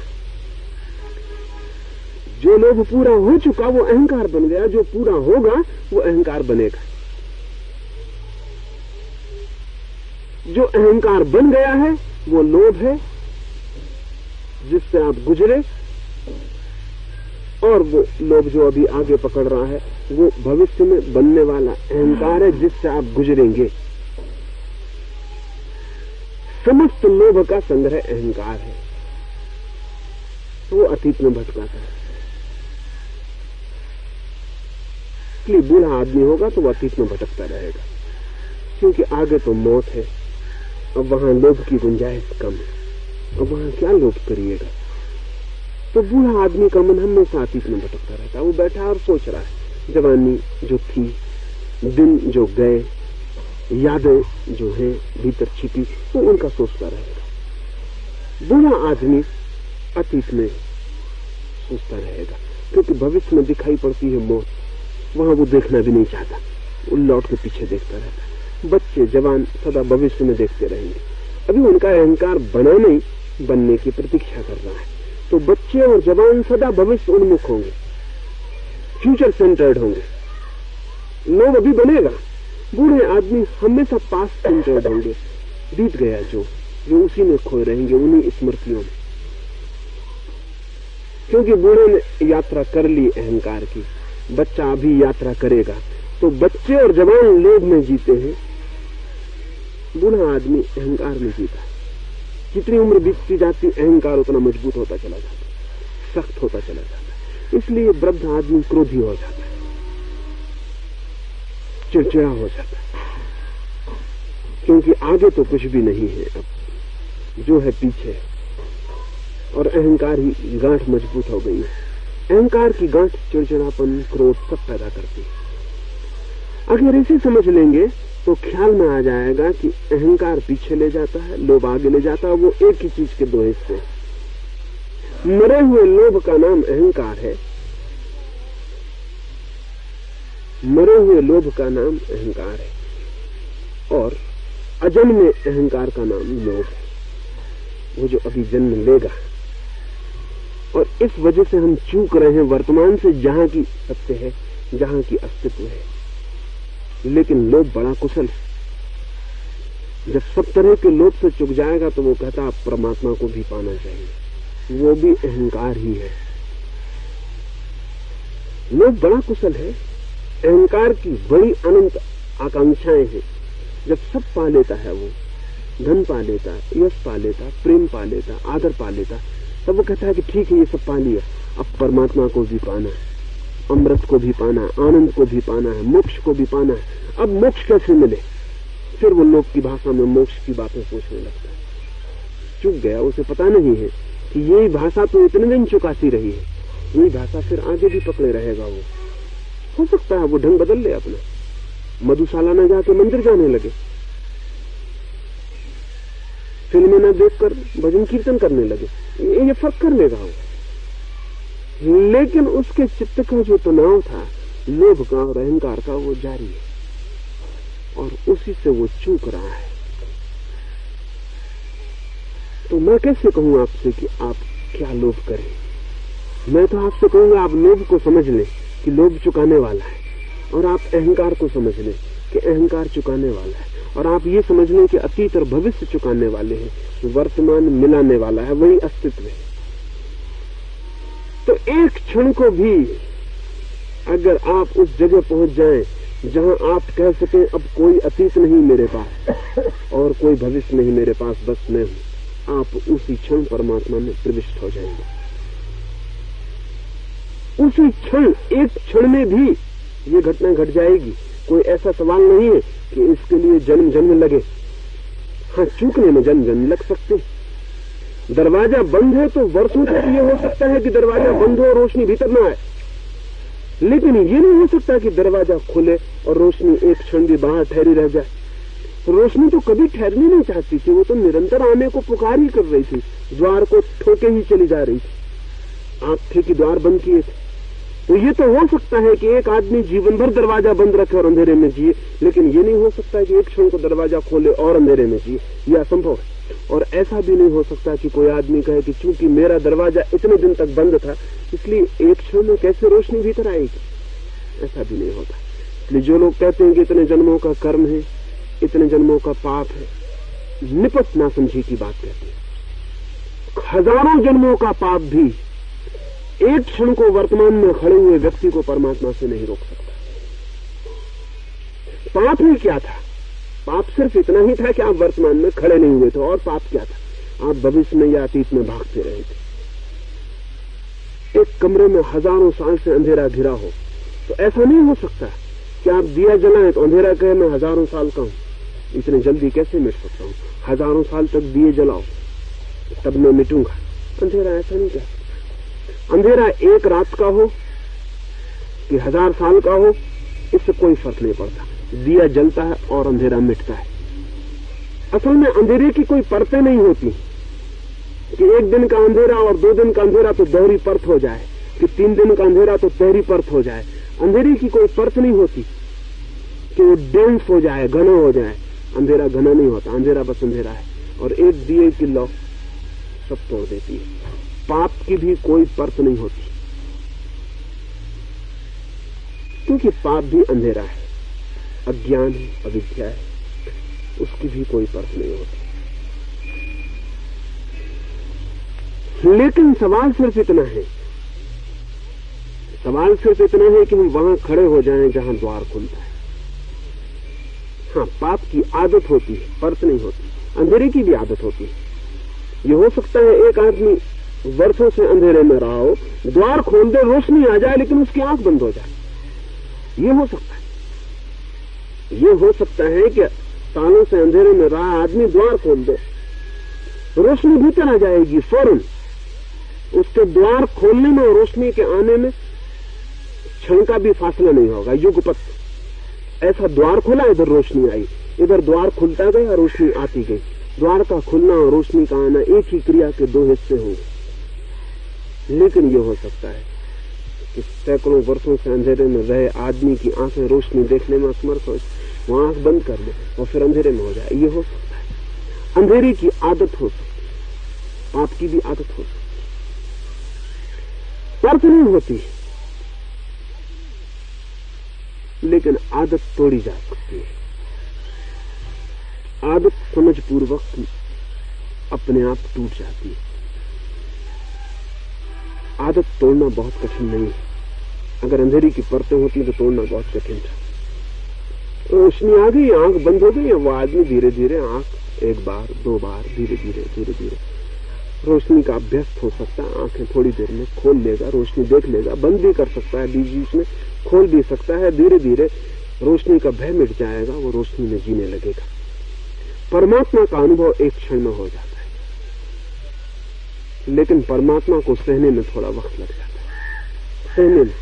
जो लोभ पूरा हो चुका वो अहंकार बन गया, जो पूरा होगा वो अहंकार बनेगा। जो अहंकार बन गया है वो लोभ है जिससे आप गुजरे, और वो लोभ जो अभी आगे पकड़ रहा है वो भविष्य में बनने वाला अहंकार है जिससे आप गुजरेंगे। समस्त लोभ का संग्रह अहंकार है, तो वो अतीत में भटकाता है। इसलिए बूढ़ा आदमी होगा तो वो अतीत में भटकता रहेगा, क्योंकि आगे तो मौत है। अब वहां लोभ की गुंजाइश कम है, अब वहां क्या लोभ करिएगा। तो बूढ़ा आदमी का मन हमेशा अतीत में भटकता रहता है। वो बैठा और सोच रहा है जवानी जो थी, दिन जो गए, यादें जो है भीतर छिपी, वो उनका सोचता रहेगा। बूढ़ा आदमी अतीत में सोचता रहेगा, क्योंकि भविष्य में दिखाई पड़ती है मौत, वहां वो देखना भी नहीं चाहता, वो लौट के पीछे देखता रहता है। बच्चे जवान सदा भविष्य में देखते रहेंगे, अभी उनका अहंकार बना नहीं, बनने की प्रतीक्षा कर रहा है। तो बच्चे और जवान सदा भविष्य उन्मुख होंगे, फ्यूचर सेंटर्ड होंगे। लोभ अभी बनेगा, बूढ़े आदमी हमेशा पास्ट सेंटर्ड होंगे। बीत गया जो उसी में खोए रहेंगे, उन्हीं स्मृतियों में। क्योंकि बूढ़े ने यात्रा कर ली अहंकार की, बच्चा अभी यात्रा करेगा। तो बच्चे और जवान लोभ में जीते हैं, बूढ़ा आदमी अहंकार में जीता है। जितनी उम्र बीतती जाती अहंकार उतना मजबूत होता चला जाता है, सख्त होता चला जाता है। इसलिए वृद्ध आदमी क्रोधी हो जाता है, चिड़चिड़ा हो जाता है, क्योंकि आगे तो कुछ भी नहीं है, अब जो है पीछे। और अहंकार ही गांठ मजबूत हो गई है। अहंकार की गांठ चिड़चिड़ापन, क्रोध सब पैदा करती है। अगर इसे समझ लेंगे तो ख्याल में आ जाएगा कि अहंकार पीछे ले जाता है, लोभ आगे ले जाता है। वो एक ही चीज के दो हिस्से। मरे हुए लोभ का नाम अहंकार है, मरे हुए लोभ का नाम अहंकार है, और अजन्मे अहंकार का नाम लोभ है। वो जो अभी जन्म लेगा। और इस वजह से हम चूक रहे हैं वर्तमान से, जहां की सत्य है, जहां की अस्तित्व है। लेकिन लोभ बड़ा कुशल है। जब सब तरह के लोभ से चुक जाएगा तो वो कहता आप परमात्मा को भी पाना चाहिए। वो भी अहंकार ही है। लोभ बड़ा कुशल है। अहंकार की बड़ी अनंत आकांक्षाएं हैं। जब सब पा लेता है, वो धन पा लेता, यश पा लेता, प्रेम पा लेता, आदर पा लेता, तब वो कहता है कि ठीक है ये सब पा लिया, अब परमात्मा को भी पाना है, अमृत को भी पाना है, आनंद को भी पाना है, मोक्ष को भी पाना है। अब मोक्ष कैसे मिले? फिर वो लोग की भाषा में मोक्ष की बातें सोचने लगता है। चुक गया, उसे पता नहीं है कि यही भाषा तो इतने दिन चुकाती रही है, यही भाषा फिर आगे भी पकड़े रहेगा। वो हो सकता है वो ढंग बदल ले अपना, मधुशाला न जाके मंदिर जाने लगे, फिल्में न देखकर भजन कीर्तन करने लगे, ये फर्क कर लेगा वो। लेकिन उसके चित्त का जो तनाव था, लोभ का और अहंकार का, वो जारी है और उसी से वो चूक रहा है। तो मैं कैसे कहूं आपसे कि आप क्या लोभ करें? मैं तो आपसे कहूंगा आप लोभ को समझ लें कि लोभ चुकाने वाला है, और आप अहंकार को समझ लें कि अहंकार चुकाने वाला है, और आप ये समझ लें कि अतीत और भविष्य चुकाने वाले हैं, वर्तमान मिलाने वाला है, वही अस्तित्व है। तो एक क्षण को भी अगर आप उस जगह पहुंच जाएं जहां आप कह सकें अब कोई अतीत नहीं मेरे पास और कोई भविष्य नहीं मेरे पास, बस मैं हूं, आप उसी क्षण परमात्मा में प्रविष्ट हो जाएंगे। उसी क्षण, एक क्षण में भी ये घटना घट जाएगी। कोई ऐसा सवाल नहीं है कि इसके लिए जन्म जन्म लगे। हाँ, चूकने में जन्म जन्म लग सकते। दरवाजा बंद है तो वर्षों तक ये हो सकता है कि दरवाजा बंद हो और रोशनी भीतर न आए, लेकिन ये नहीं हो सकता कि दरवाजा खुले और रोशनी एक क्षण भी बाहर ठहरी रह जाए। रोशनी तो कभी ठहरनी नहीं चाहती थी, वो तो निरंतर आने को पुकार ही कर रही थी, द्वार को ठोके ही चली जा रही थी। आप थे कि द्वार बंद किए थे। तो ये तो हो सकता है कि एक आदमी जीवन भर दरवाजा बंद रखे और अंधेरे में जिए, लेकिन ये नहीं हो सकता कि एक क्षण को दरवाजा खोले और अंधेरे में जिए। ये असंभव है। और ऐसा भी नहीं हो सकता कि कोई आदमी कहे कि चूंकि मेरा दरवाजा इतने दिन तक बंद था, इसलिए एक क्षण में कैसे रोशनी भीतर आएगी। ऐसा भी नहीं होता। इसलिए जो लोग कहते हैं कि इतने जन्मों का कर्म है, इतने जन्मों का पाप है, निपट ना समझी की बात कहते हैं। हजारों जन्मों का पाप भी एक क्षण को वर्तमान में खड़े हुए व्यक्ति को परमात्मा से नहीं रोक सकता। पाप ही क्या था? पाप सिर्फ इतना ही था कि आप वर्तमान में खड़े नहीं हुए थे। और पाप क्या था? आप भविष्य में या अतीत में भागते रहे थे। एक कमरे में हजारों साल से अंधेरा घिरा हो तो ऐसा नहीं हो सकता कि आप दिया जलाएं तो अंधेरा कहे मैं हजारों साल का हूं, इतने जल्दी कैसे मिट सकता हूं? हजारों साल तक दिए जलाओ तब मैं मिटूंगा। अंधेरा ऐसा नहीं कहता। अंधेरा एक रात का हो कि 1000 साल का हो, इससे कोई फर्क नहीं पड़ता। दिया जलता है और अंधेरा मिटता है। असल में अंधेरे की कोई परतें नहीं होती कि 1 दिन का अंधेरा और 2 दिन का अंधेरा तो दोहरी परत हो जाए, कि 3 दिन का अंधेरा तो पहली परत हो जाए। अंधेरे की कोई परत नहीं होती कि वो डेंस हो जाए, घना हो जाए। अंधेरा घना नहीं होता, अंधेरा बस अंधेरा है। और एक दिए की लौ सब तोड़ देती है। पाप की भी कोई परत नहीं होती, क्योंकि पाप भी अंधेरा है, अज्ञान है, अविद्या है, उसकी भी कोई परत नहीं होती। लेकिन सवाल सिर्फ इतना है, सवाल सिर्फ इतना है कि हम वहां खड़े हो जाएं जहां द्वार खुलता है। हाँ, पाप की आदत होती है, परत नहीं होती। अंधेरे की भी आदत होती है। ये हो सकता है एक आदमी वर्षों से अंधेरे में रहा हो, द्वार खोल दे, रोशनी आ जाए, लेकिन उसकी आंख बंद हो जाए। ये हो सकता है। ये हो सकता है कि सालों से अंधेरे में रहा आदमी द्वार खोल दे, रोशनी भीतर आ जाएगी फौरन। उसके द्वार खोलने में और रोशनी के आने में क्षण का भी फासला नहीं होगा। युगपत ऐसा द्वार खुला, इधर रोशनी आई, इधर द्वार खुलता गया, रोशनी आती गई। द्वार का खुलना और रोशनी का आना एक ही क्रिया के 2 हिस्से होंगे। लेकिन यह हो सकता है कि सैकड़ों वर्षों से अंधेरे में रहे आदमी की आंखें रोशनी देखने में असमर्थ हो, वो आंख बंद कर ले और फिर अंधेरे में हो जाए। ये हो सकता है। अंधेरे की आदत हो सकती है। पाप की भी आदत हो सकती, पर्थ नहीं होती, लेकिन आदत तोड़ी जा सकती है। आदत समझपूर्वक अपने आप टूट जाती है। आदत तोड़ना बहुत कठिन नहीं है। अगर अंधेरी की परतें होती तो तोड़ना बहुत कठिन था। रोशनी आ गई, आंख बंद हो गई, वो आदमी धीरे धीरे आंख एक बार, दो बार, धीरे धीरे रोशनी का अभ्यस्त हो सकता है। आंखें थोड़ी देर में खोल लेगा, रोशनी देख लेगा, बंद भी कर सकता है, बीच बीच में खोल भी सकता है। धीरे धीरे रोशनी का भय मिट जाएगा, वो रोशनी में जीने लगेगा। परमात्मा का अनुभव एक क्षण में हो जाता है, लेकिन परमात्मा को सहने में थोड़ा वक्त लग जाता है, सहने में,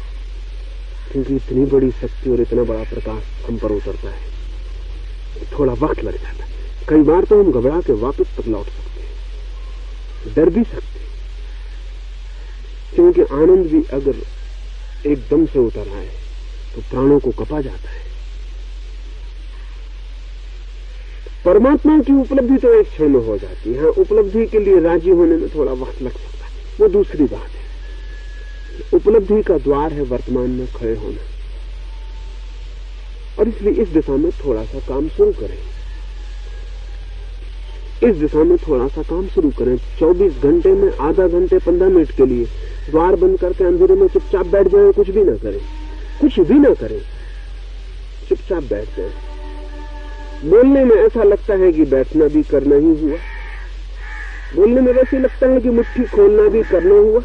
क्योंकि इतनी बड़ी शक्ति और इतना बड़ा प्रकाश हम पर उतरता है, थोड़ा वक्त लग जाता है। कई बार तो हम घबरा के वापस तक लौट सकते हैं, डर भी सकते हैं, क्योंकि आनंद भी अगर एकदम से उतर आए तो प्राणों को कपा जाता है। परमात्मा की उपलब्धि तो एक क्षण में हो जाती है। उपलब्धि के लिए राजी होने में थोड़ा वक्त लग सकता है, वो दूसरी बात है। उपलब्धि का द्वार है वर्तमान में खड़े होना, और इसलिए इस दिशा में थोड़ा सा काम शुरू करें। इस दिशा में थोड़ा सा काम शुरू करें। 24 घंटे में आधा घंटे 15 मिनट के लिए द्वार बंद करके अंधेरे में चुपचाप बैठ जाए, कुछ भी ना करें, कुछ भी ना करें, चुपचाप बैठ जाए। बोलने में ऐसा लगता है कि बैठना भी करना ही हुआ, बोलने में वैसे लगता है कि मुट्ठी खोलना भी करना हुआ,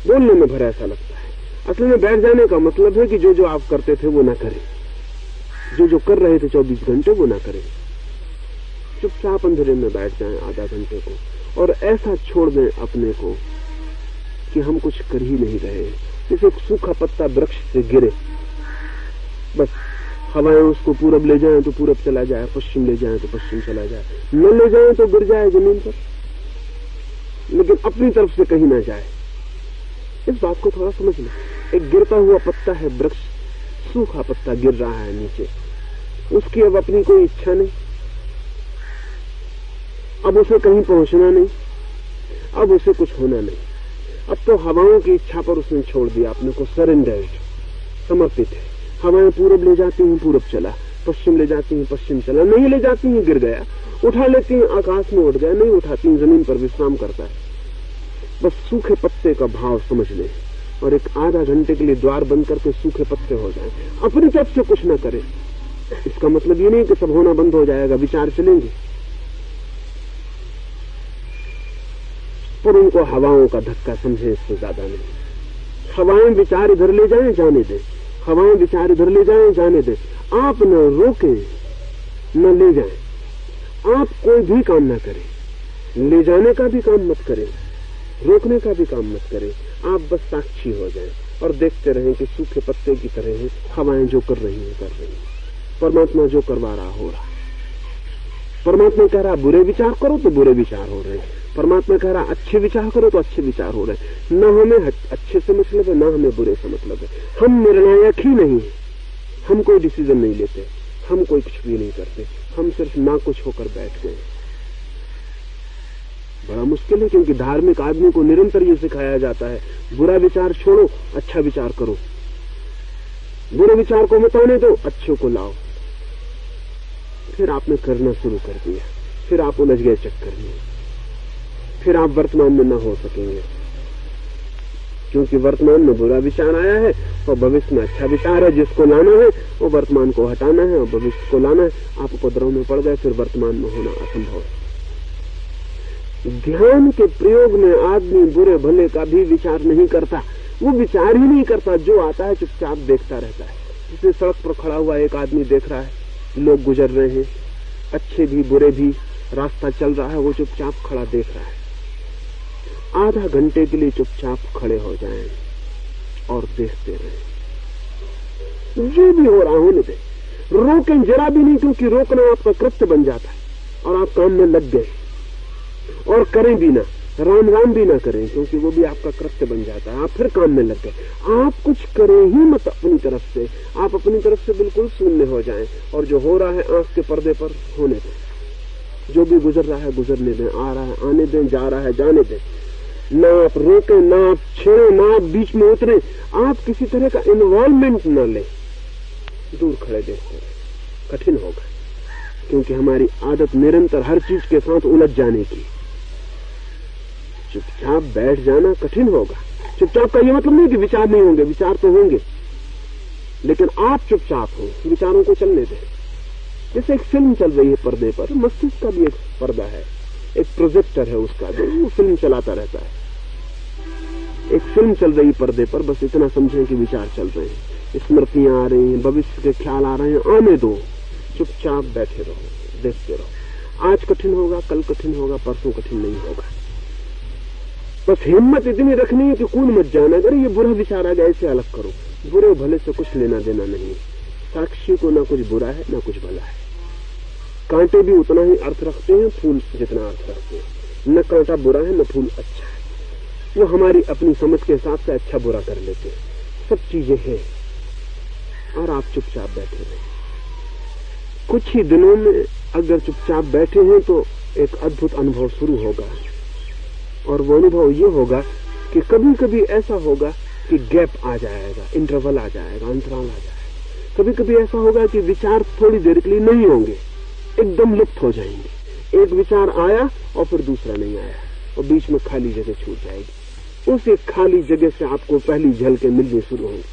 बोलने में भरा ऐसा लगता है। असल में बैठ जाने का मतलब है कि जो जो आप करते थे वो ना करें, जो जो कर रहे थे 24 घंटे वो ना करें। चुपचाप अंधेरे में बैठ जाएं आधा घंटे को, और ऐसा छोड़ दें अपने को कि हम कुछ कर ही नहीं रहे। जैसे सूखा पत्ता वृक्ष से गिरे, बस हवाएं उसको पूरब ले जाएं तो पूरब चला जाए, पश्चिम ले जाएं तो पश्चिम चला जाए, न ले जाएं तो गिर जाए जमीन पर, लेकिन अपनी तरफ से कहीं ना जाए। इस बात को थोड़ा समझ लें। एक गिरता हुआ पत्ता है, वृक्ष, सूखा पत्ता गिर रहा है नीचे, उसकी अब अपनी कोई इच्छा नहीं, अब उसे कहीं पहुंचना नहीं, अब उसे कुछ होना नहीं। अब तो हवाओं की इच्छा पर उसने छोड़ दिया अपने को, सरेंडर्ड, समर्पित है। हवाएं पूरब ले जाती हैं, पूरब चला, पश्चिम ले जाती हैं, पश्चिम चला, नहीं ले जाती हैं, गिर गया, उठा लेती हैं, आकाश में उड़ गया, नहीं उठाती हैं, जमीन पर विश्राम करता है। बस सूखे पत्ते का भाव समझ ले, और एक आधा घंटे के लिए द्वार बंद करके सूखे पत्ते हो जाएं, अपनी तरफ से कुछ ना करें। इसका मतलब ये नहीं कि सब होना बंद हो जाएगा, विचार चलेंगे, पर उनको हवाओं का धक्का समझे, इससे ज्यादा नहीं। हवाएं विचार इधर ले जाएं, जाने दें, हवाएं विचार इधर ले जाएं, जाने दें। आप न रोकें न ले जाएं, आप कोई भी काम ना करें, ले जाने का भी काम मत करें, रोकने का भी काम मत करें। आप बस साक्षी हो जाएं और देखते रहें कि सूखे पत्ते की तरह है, हवाएं जो कर रही हैं कर रही हैं, परमात्मा जो करवा रहा हो रहा। परमात्मा कह रहा बुरे विचार करो तो बुरे विचार हो रहे हैं, परमात्मा कह रहा अच्छे विचार करो तो अच्छे विचार हो रहे हैं। न हमें अच्छे से मतलब है, न हमें बुरे से मतलब है। हम निर्णायक ही नहीं, हम कोई डिसीजन नहीं लेते, हम कोई कुछ भी नहीं करते, हम सिर्फ ना कुछ होकर बैठ गए। बड़ा मुश्किल है, क्योंकि धार्मिक आदमी को निरंतर ये सिखाया जाता है, बुरा विचार छोड़ो, अच्छा विचार करो, बुरे विचार को मिटाने दो, अच्छे को लाओ। फिर आपने करना शुरू कर दिया, फिर आप उलझ गए चक्कर में, फिर आप वर्तमान में न हो सकेंगे, क्योंकि वर्तमान में बुरा विचार आया है और भविष्य में अच्छा विचार है। जिसको लाना है वो वर्तमान को हटाना है और भविष्य को लाना है। आप उपद्रव में पड़ गए, फिर वर्तमान में होना असंभव है। ध्यान के प्रयोग में आदमी बुरे भले का भी विचार नहीं करता, वो विचार ही नहीं करता, जो आता है चुपचाप देखता रहता है। जैसे सड़क पर खड़ा हुआ एक आदमी देख रहा है, लोग गुजर रहे हैं, अच्छे भी बुरे भी, रास्ता चल रहा है, वो चुपचाप खड़ा देख रहा है। आधा घंटे के लिए चुपचाप खड़े हो जाएं और देखते रहें, जो भी हो रहा होने दें, रोकें जरा भी नहीं, क्योंकि रोकना आपका कृत्य बन जाता है और आप काम में लग गए। और करें भी ना, राम राम भी ना करें, क्योंकि वो भी आपका कृत्य बन जाता है, आप फिर काम में लग गए। आप कुछ करें ही मत अपनी तरफ से, आप अपनी तरफ से बिल्कुल शून्य हो जाएं और जो हो रहा है आंख के पर्दे पर होने दें। जो भी गुजर रहा है गुजरने दें, आ रहा है आने दें, जा रहा है जाने दें। ना आप रोकें, ना आप छेड़ें, ना आप बीच में उतरे, आप किसी तरह का इन्वॉल्वमेंट न लें, दूर खड़े देखते रहे। कठिन होगा, क्योंकि हमारी आदत निरंतर हर चीज के साथ उलझ जाने की। चुपचाप बैठ जाना कठिन होगा। चुपचाप का ये मतलब नहीं कि विचार नहीं होंगे, विचार तो होंगे, लेकिन आप चुपचाप हो, विचारों को चलने दें। जैसे एक फिल्म चल रही है पर्दे पर, मस्तिष्क का भी एक पर्दा है, एक प्रोजेक्टर है उसका, जो वो फिल्म चलाता रहता है। एक फिल्म चल रही पर्दे पर, बस इतना समझें कि विचार चल रहे हैं, स्मृतियां आ रही हैं, भविष्य के ख्याल आ रहे हैं, आने दो, चुपचाप बैठे रहो, देखते रहो। आज कठिन होगा, कल कठिन होगा, परसों कठिन नहीं होगा। बस हिम्मत इतनी रखनी है कि कूद मत जाना, अगर ये बुरा विचार आ गया इसे अलग करो। बुरे भले से कुछ लेना देना नहीं। साक्षी को ना कुछ बुरा है ना कुछ भला है। कांटे भी उतना ही अर्थ रखते हैं फूल जितना अर्थ रखते हैं। न कांटा बुरा है न फूल अच्छा है, वो हमारी अपनी समझ के हिसाब से अच्छा बुरा कर लेते हैं। सब चीजें हैं और आप चुपचाप बैठे रहे। कुछ ही दिनों में अगर चुपचाप बैठे हैं तो एक अद्भुत अनुभव शुरू होगा, और वो अनुभव ये होगा कि कभी कभी ऐसा होगा कि गैप आ जाएगा, इंटरवल आ जाएगा, अंतराल आ जाएगा। कभी कभी ऐसा होगा कि विचार थोड़ी देर के लिए नहीं होंगे, एकदम लुप्त हो जाएंगे। एक विचार आया और फिर दूसरा नहीं आया, और बीच में खाली जगह छूट जाएगी। उस एक खाली जगह से आपको पहली झलकें मिलनी शुरू होंगी,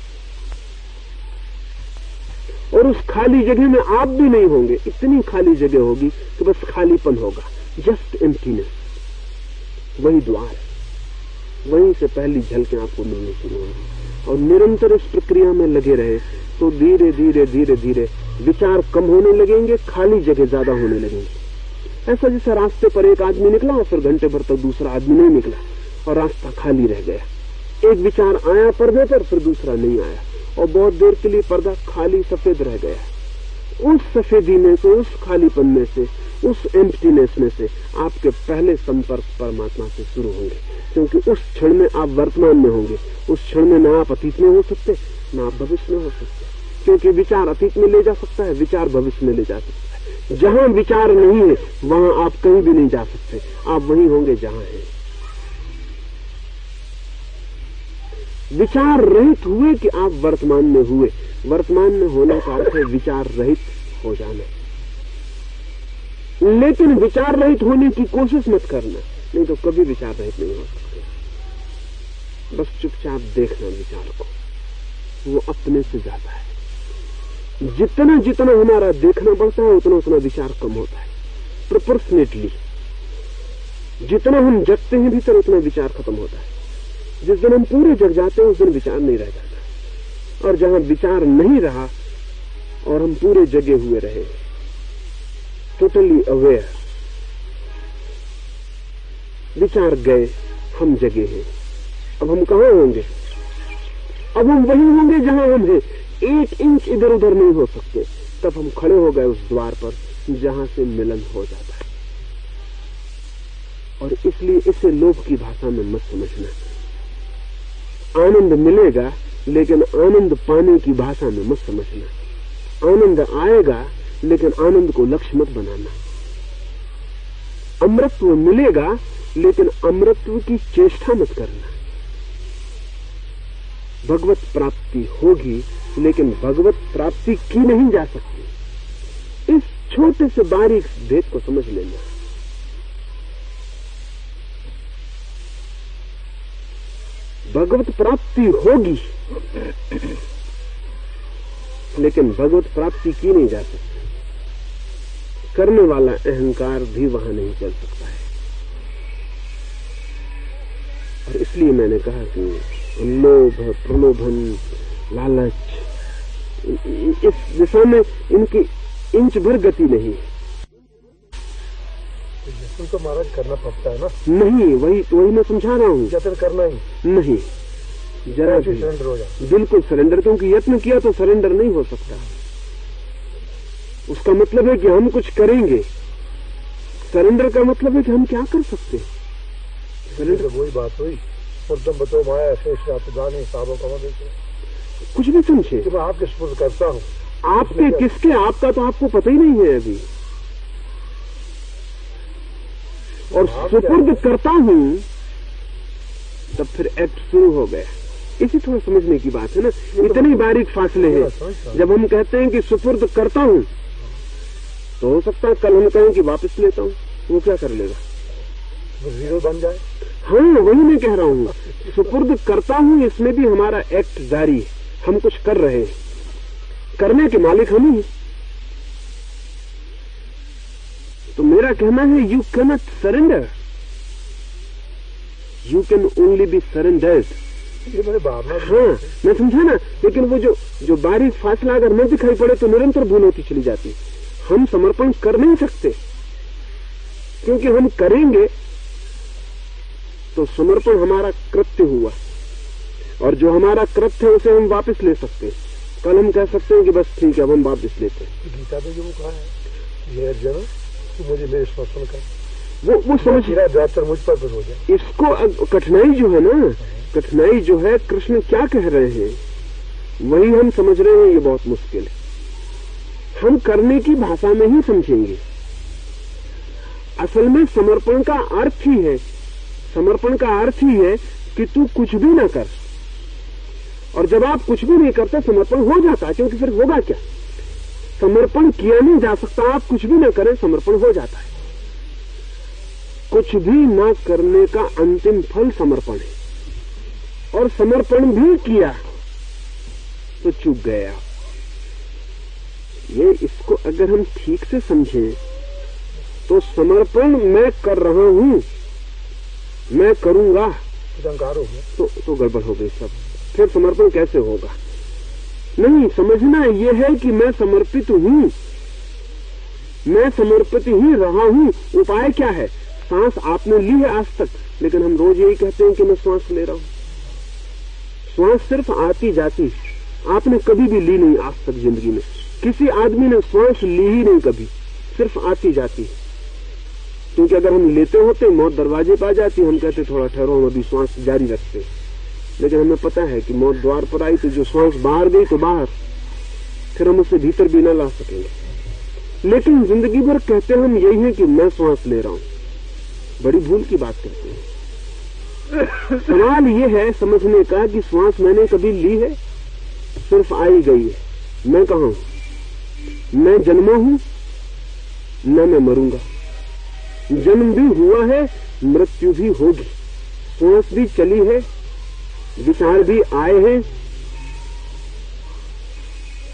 और उस खाली जगह में आप भी नहीं होंगे। इतनी खाली जगह होगी कि बस खालीपन होगा, जस्ट एम्प्टीनेस। वही द्वार है, वहीं से पहली झलकें आपको मिलनी शुरू होंगी। और निरंतर इस प्रक्रिया में लगे रहे तो धीरे धीरे धीरे धीरे विचार कम होने लगेंगे, खाली जगह ज्यादा होने लगेंगी। ऐसा जैसे रास्ते पर एक आदमी निकला और फिर घंटे भर तक दूसरा आदमी नहीं निकला और रास्ता खाली रह गया। एक विचार आया पर्दे पर, फिर दूसरा नहीं आया, और बहुत देर के लिए पर्दा खाली सफेद रह गया। उस सफेदी में से, उस खालीपन में से, उस एम्प्टीनेस में से आपके पहले संपर्क परमात्मा से शुरू होंगे, क्योंकि उस क्षण में आप वर्तमान में होंगे। उस क्षण में ना आप अतीत में हो सकते ना आप भविष्य में हो सकते, क्योंकि विचार अतीत में ले जा सकता है, विचार भविष्य में ले जा सकता है। जहां विचार नहीं है वहां आप कहीं भी नहीं जा सकते, आप वहीं होंगे जहां है। विचार रहित हुए कि आप वर्तमान में हुए। वर्तमान में होने का अर्थ है विचार रहित हो जाना। लेकिन विचार रहित होने की कोशिश मत करना, नहीं तो कभी विचार रहित नहीं हो सकते। बस चुपचाप देखना विचार को, वो अपने से जाता है। जितना जितना हमारा देखना बढ़ता है उतना उतना विचार कम होता है, प्रोपोर्शनेटली। जितना हम जगते हैं भीतर उतना विचार खत्म होता है। जिस दिन हम पूरे जग जाते हैं उस दिन विचार नहीं रह जाता, और जहां विचार नहीं रहा और हम पूरे जगे हुए रहे, टोटली अवेयर, विचार गए, हम जगे हैं। अब हम कहां होंगे? अब हम वही होंगे जहां हम हैं। 1 इंच इधर उधर नहीं हो सकते। तब हम खड़े हो गए उस द्वार पर जहां से मिलन हो जाता है। और इसलिए इसे लोभ की भाषा में मत समझना। आनंद मिलेगा, लेकिन आनंद पाने की भाषा में मत समझना। आनंद आएगा, लेकिन आनंद को लक्ष्य मत बनाना। अमृतत्व मिलेगा, लेकिन अमृतत्व की चेष्टा मत करना। भगवत प्राप्ति होगी, लेकिन भगवत प्राप्ति की नहीं जा सकती। इस छोटे से बारीक भेद को समझ लेना। भगवत प्राप्ति होगी, लेकिन भगवत प्राप्ति की नहीं जा सकती। करने वाला अहंकार भी वहां नहीं चल सकता है। और इसलिए मैंने कहा कि लोभ, प्रलोभन, लालच, इस दिशा में इनकी इंच भर गति नहीं है। तो महाराज करना पड़ता है ना? नहीं, वही मैं समझा रहा हूँ। यत्न करना ही नहीं, जरा भी सरेंडर हो जाए। बिल्कुल सरेंडर, क्योंकि यत्न किया तो सरेंडर नहीं हो सकता। उसका मतलब है कि हम कुछ करेंगे। सरेंडर का मतलब है कि हम क्या कर सकते हैं। सरेंडर वही बात हुई, मुद्दम बतो माया शेष जाने साहबों का देखे कुछ भी समझे कि मैं आपके सुपुर्द करता हूँ। आपके किसके? आपका तो आपको पता ही नहीं है अभी। और सुपुर्द करता हूं तब फिर एक्ट शुरू हो गया। इसी थोड़ा समझने की बात है ना, इतने बारीक फासले हैं। जब हम कहते हैं कि सुपुर्द करता हूं तो हो सकता है कल हम कहें कि वापस लेता हूं, वो क्या कर लेगा? जीरो बन जाए। हाँ, वही मैं कह रहा हूं, सुपुर्द करता हूं, इसमें भी हमारा एक्ट जारी है, हम कुछ कर रहे हैं, करने के मालिक हम ही। तो मेरा कहना है you can not surrender, you can only be surrendered. हाँ, मैं समझा ना, लेकिन वो जो बारीक फासला अगर न दिखाई पड़े तो निरंतर भूल होती चली जाती। हम समर्पण कर नहीं सकते, क्योंकि हम करेंगे तो समर्पण हमारा कृत्य हुआ, और जो हमारा कृत्य है उसे हम वापस ले सकते। कल हम कह सकते हैं कि बस ठीक है, अब हम वापस लेते हैं। गीता में जो कहा है ये अर्जुन तो मुझे मेरे समर्पण कर, वो समझ बेहतर मुझ पर हो जाए। इसको कठिनाई जो है ना, कठिनाई जो है कृष्ण क्या कह रहे हैं वही हम समझ रहे हैं। ये बहुत मुश्किल है, हम करने की भाषा में ही समझेंगे। असल में समर्पण का अर्थ ही है, समर्पण का अर्थ ही है कि तू कुछ भी ना कर, और जब आप कुछ भी नहीं करते समर्पण हो जाता है, क्योंकि फिर होगा क्या? समर्पण किया नहीं जा सकता, आप कुछ भी ना करें समर्पण हो जाता है। कुछ भी ना करने का अंतिम फल समर्पण है, और समर्पण भी किया तो चूक गया। ये इसको अगर हम ठीक से समझें तो समर्पण मैं कर रहा हूं, मैं करूंगा, अहंकार हो गया तो गड़बड़ हो गई सब। फिर समर्पण कैसे होगा? नहीं, समझना ये है कि मैं समर्पित हूं, मैं समर्पित ही रहा हूं। उपाय क्या है? सांस आपने ली है आज तक, लेकिन हम रोज यही कहते हैं कि मैं श्वास ले रहा हूं। श्वास सिर्फ आती जाती, आपने कभी भी ली नहीं आज तक जिंदगी में। किसी आदमी ने श्वास ली ही नहीं कभी, सिर्फ आती जाती। क्योंकि अगर हम लेते होते मौत दरवाजे पर आ जाती, हम कहते थोड़ा ठहरो, हम अभी श्वास जारी रखते। लेकिन हमें पता है कि मौत द्वार पर आई तो जो श्वास बाहर गई तो बाहर, फिर हम उसे भीतर भी न ला सकेंगे। लेकिन जिंदगी भर कहते हम यही है कि मैं श्वास ले रहा हूं, बड़ी भूल की बात करते हैं। सवाल ये है समझने का कि श्वास मैंने कभी ली है? सिर्फ आई गई है। मैं कहां हूं? मैं जन्मा हूं न मैं मरूंगा। जन्म भी हुआ है, मृत्यु भी होगी, श्वास भी चली है, विचार भी आए हैं,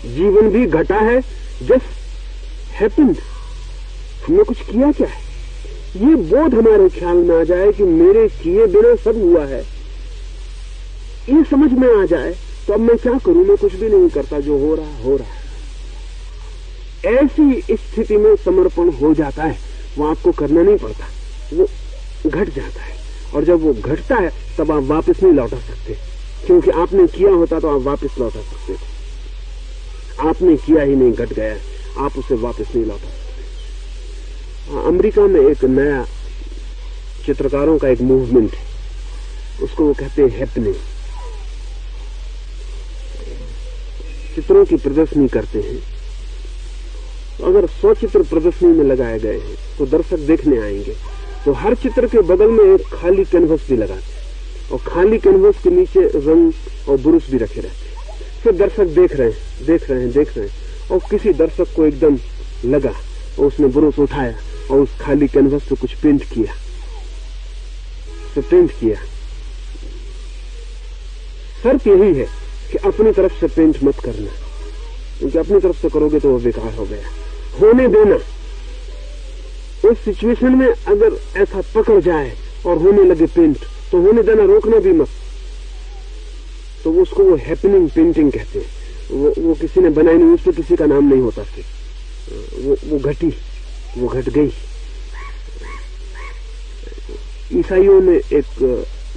जीवन भी घटा है। Just happened. हमने कुछ किया क्या है? ये बोध हमारे ख्याल में आ जाए कि मेरे किए बिना सब हुआ है, ये समझ में आ जाए तो अब मैं क्या करूं? मैं कुछ भी नहीं करता, जो हो रहा हो रहा है। ऐसी स्थिति में समर्पण हो जाता है, वो आपको करना नहीं पड़ता, वो घट जाता है। और जब वो घटता है तब आप वापस नहीं लौटा सकते, क्योंकि आपने किया होता तो आप वापस लौटा सकते थे। आपने किया ही नहीं, घट गया, आप उसे वापस नहीं लौटा सकते। अमेरिका में एक नया चित्रकारों का एक मूवमेंट है, उसको वो कहते हैं हैपनिंग। चित्रों की प्रदर्शनी करते हैं। तो अगर 100 चित्र प्रदर्शनी में लगाए गए हैं तो दर्शक देखने आएंगे, तो हर चित्र के बगल में एक खाली कैनवस भी लगाते हैं, और खाली कैनवस के नीचे रंग और ब्रश भी रखे रहते हैं। फिर दर्शक देख रहे हैं, और किसी दर्शक को एकदम लगा और उसने ब्रश उठाया और उस खाली कैनवस पे कुछ पेंट किया, शर्त यही है कि अपनी तरफ से पेंट मत करना, क्योंकि अपनी तरफ से करोगे तो वो बेकार हो गया। होने देना। उस सिचुएशन में अगर ऐसा पकड़ जाए और होने लगे पेंट, तो होने देना, रोकना भी मत। तो उसको वो हैपनिंग पेंटिंग कहते हैं। वो किसी ने बनाई नहीं, उस पर किसी का नाम नहीं होता। फिर वो घटी, वो घट गई। ईसाइयों में एक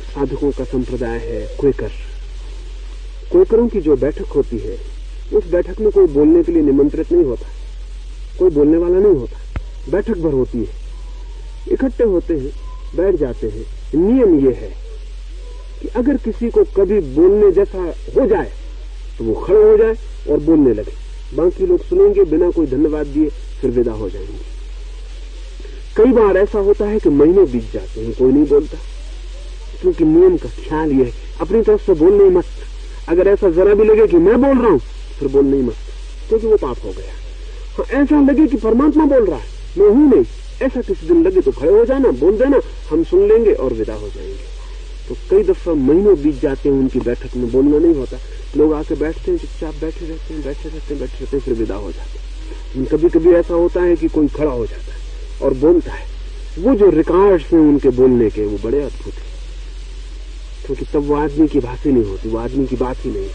साधकों का संप्रदाय है क्वेकरों की जो बैठक होती है, उस बैठक में कोई बोलने के लिए निमंत्रित नहीं होता, कोई बोलने वाला नहीं होता। बैठक भर होती है, इकट्ठे होते हैं, बैठ जाते हैं। नियम ये है कि अगर किसी को कभी बोलने जैसा हो जाए तो वो खड़े हो जाए और बोलने लगे। बाकी लोग सुनेंगे, बिना कोई धन्यवाद दिए फिर विदा हो जाएंगे। कई बार ऐसा होता है कि महीने बीत जाते हैं, कोई नहीं बोलता, क्योंकि नियम का ख्याल यह है अपनी तरफ से बोलने ही मत। अगर ऐसा जरा भी लगे कि मैं बोल रहा हूं, फिर बोलने ही मत, क्योंकि वो पाप हो गया। हाँ, ऐसा लगे कि परमात्मा बोल रहा है, मैं हूं नहीं, ऐसा किसी दिन लगे तो खड़े हो जाना, बोल देना, हम सुन लेंगे और विदा हो जाएंगे। तो कई दफा महीनों बीत जाते हैं उनकी बैठक में, बोलना नहीं होता, लोग आके बैठते हैं, चुपचाप बैठे रहते हैं, फिर विदा हो जाते हैं। कभी कभी ऐसा होता है कि कोई खड़ा हो जाता है और बोलता है। वो जो रिकॉर्ड्स हैं उनके बोलने के, वो बड़े अद्भुत हैं, क्योंकि तब वो आदमी की भाषा नहीं होती, वो आदमी की बात ही नहीं,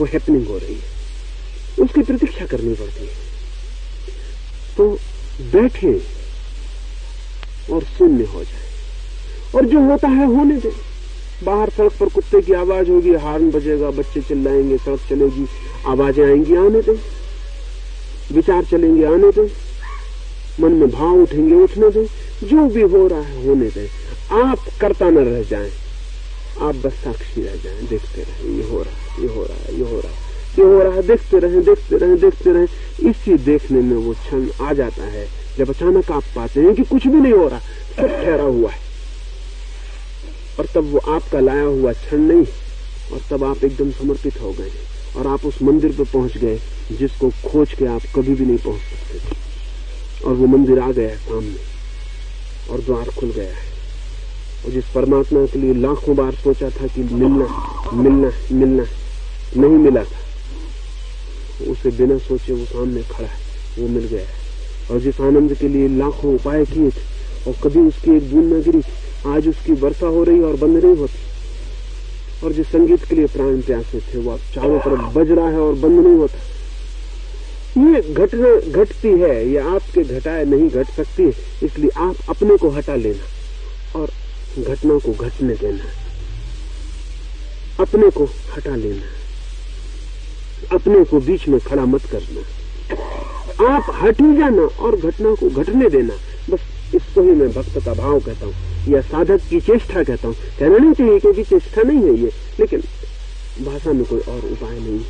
वो हैपनिंग हो रही है, उसकी प्रतीक्षा करनी पड़ती है। तो बैठे और शून्य हो जाए, और जो होता है होने दे। बाहर सड़क पर कुत्ते की आवाज होगी, हार्न बजेगा, बच्चे चिल्लाएंगे, सड़क चलेगी, आवाजें आएंगी, आने दे। विचार चलेंगे, आने दे। मन में भाव उठेंगे, उठने दे। जो भी हो रहा है होने दे। आप करता न रह जाएं, आप बस साक्षी रह जाएं, देखते रहें, ये हो रहा है, ये हो रहा है, ये हो रहा है, ये हो रहा है, देखते रहें, देखते रहें, देखते रहें। इसी देखने में वो क्षण आ जाता है जब अचानक आप पाते हैं कि कुछ भी नहीं हो रहा, सब ठहरा हुआ है, और तब वो आपका लाया हुआ क्षण नहीं, और तब आप एकदम समर्पित हो गए और आप उस मंदिर पे पहुंच गए जिसको खोज के आप कभी भी नहीं पहुंच सकते थे। और वो मंदिर आ गया है सामने, और द्वार खुल गया है। और जिस परमात्मा के लिए लाखों बार सोचा था कि मिलना मिलना मिलना, नहीं मिला था, उसे बिना सोचे वो सामने खड़ा है, वो मिल गया है। और जिस आनंद के लिए लाखों उपाय किए थे और कभी उसकी एक बूंद न गिरी, आज उसकी वर्षा हो रही और बंद नहीं होती। और जिस संगीत के लिए प्राण प्यासे थे, वो अब चारों तरफ बज रहा है और बंद नहीं होता। ये घटना घटती है, ये आपके घटाए नहीं घट सकती है, इसलिए आप अपने को हटा लेना और घटना को घटने देना। अपने को हटा लेना, अपने को बीच में खड़ा मत करना। आप हट ही जाना और घटना को घटने देना। बस इसको ही मैं भक्त का भाव कहता हूँ, या साधक की चेष्टा कहता हूँ। कहना नहीं चाहिए क्योंकि चेष्टा नहीं है ये, लेकिन भाषा में कोई और उपाय नहीं।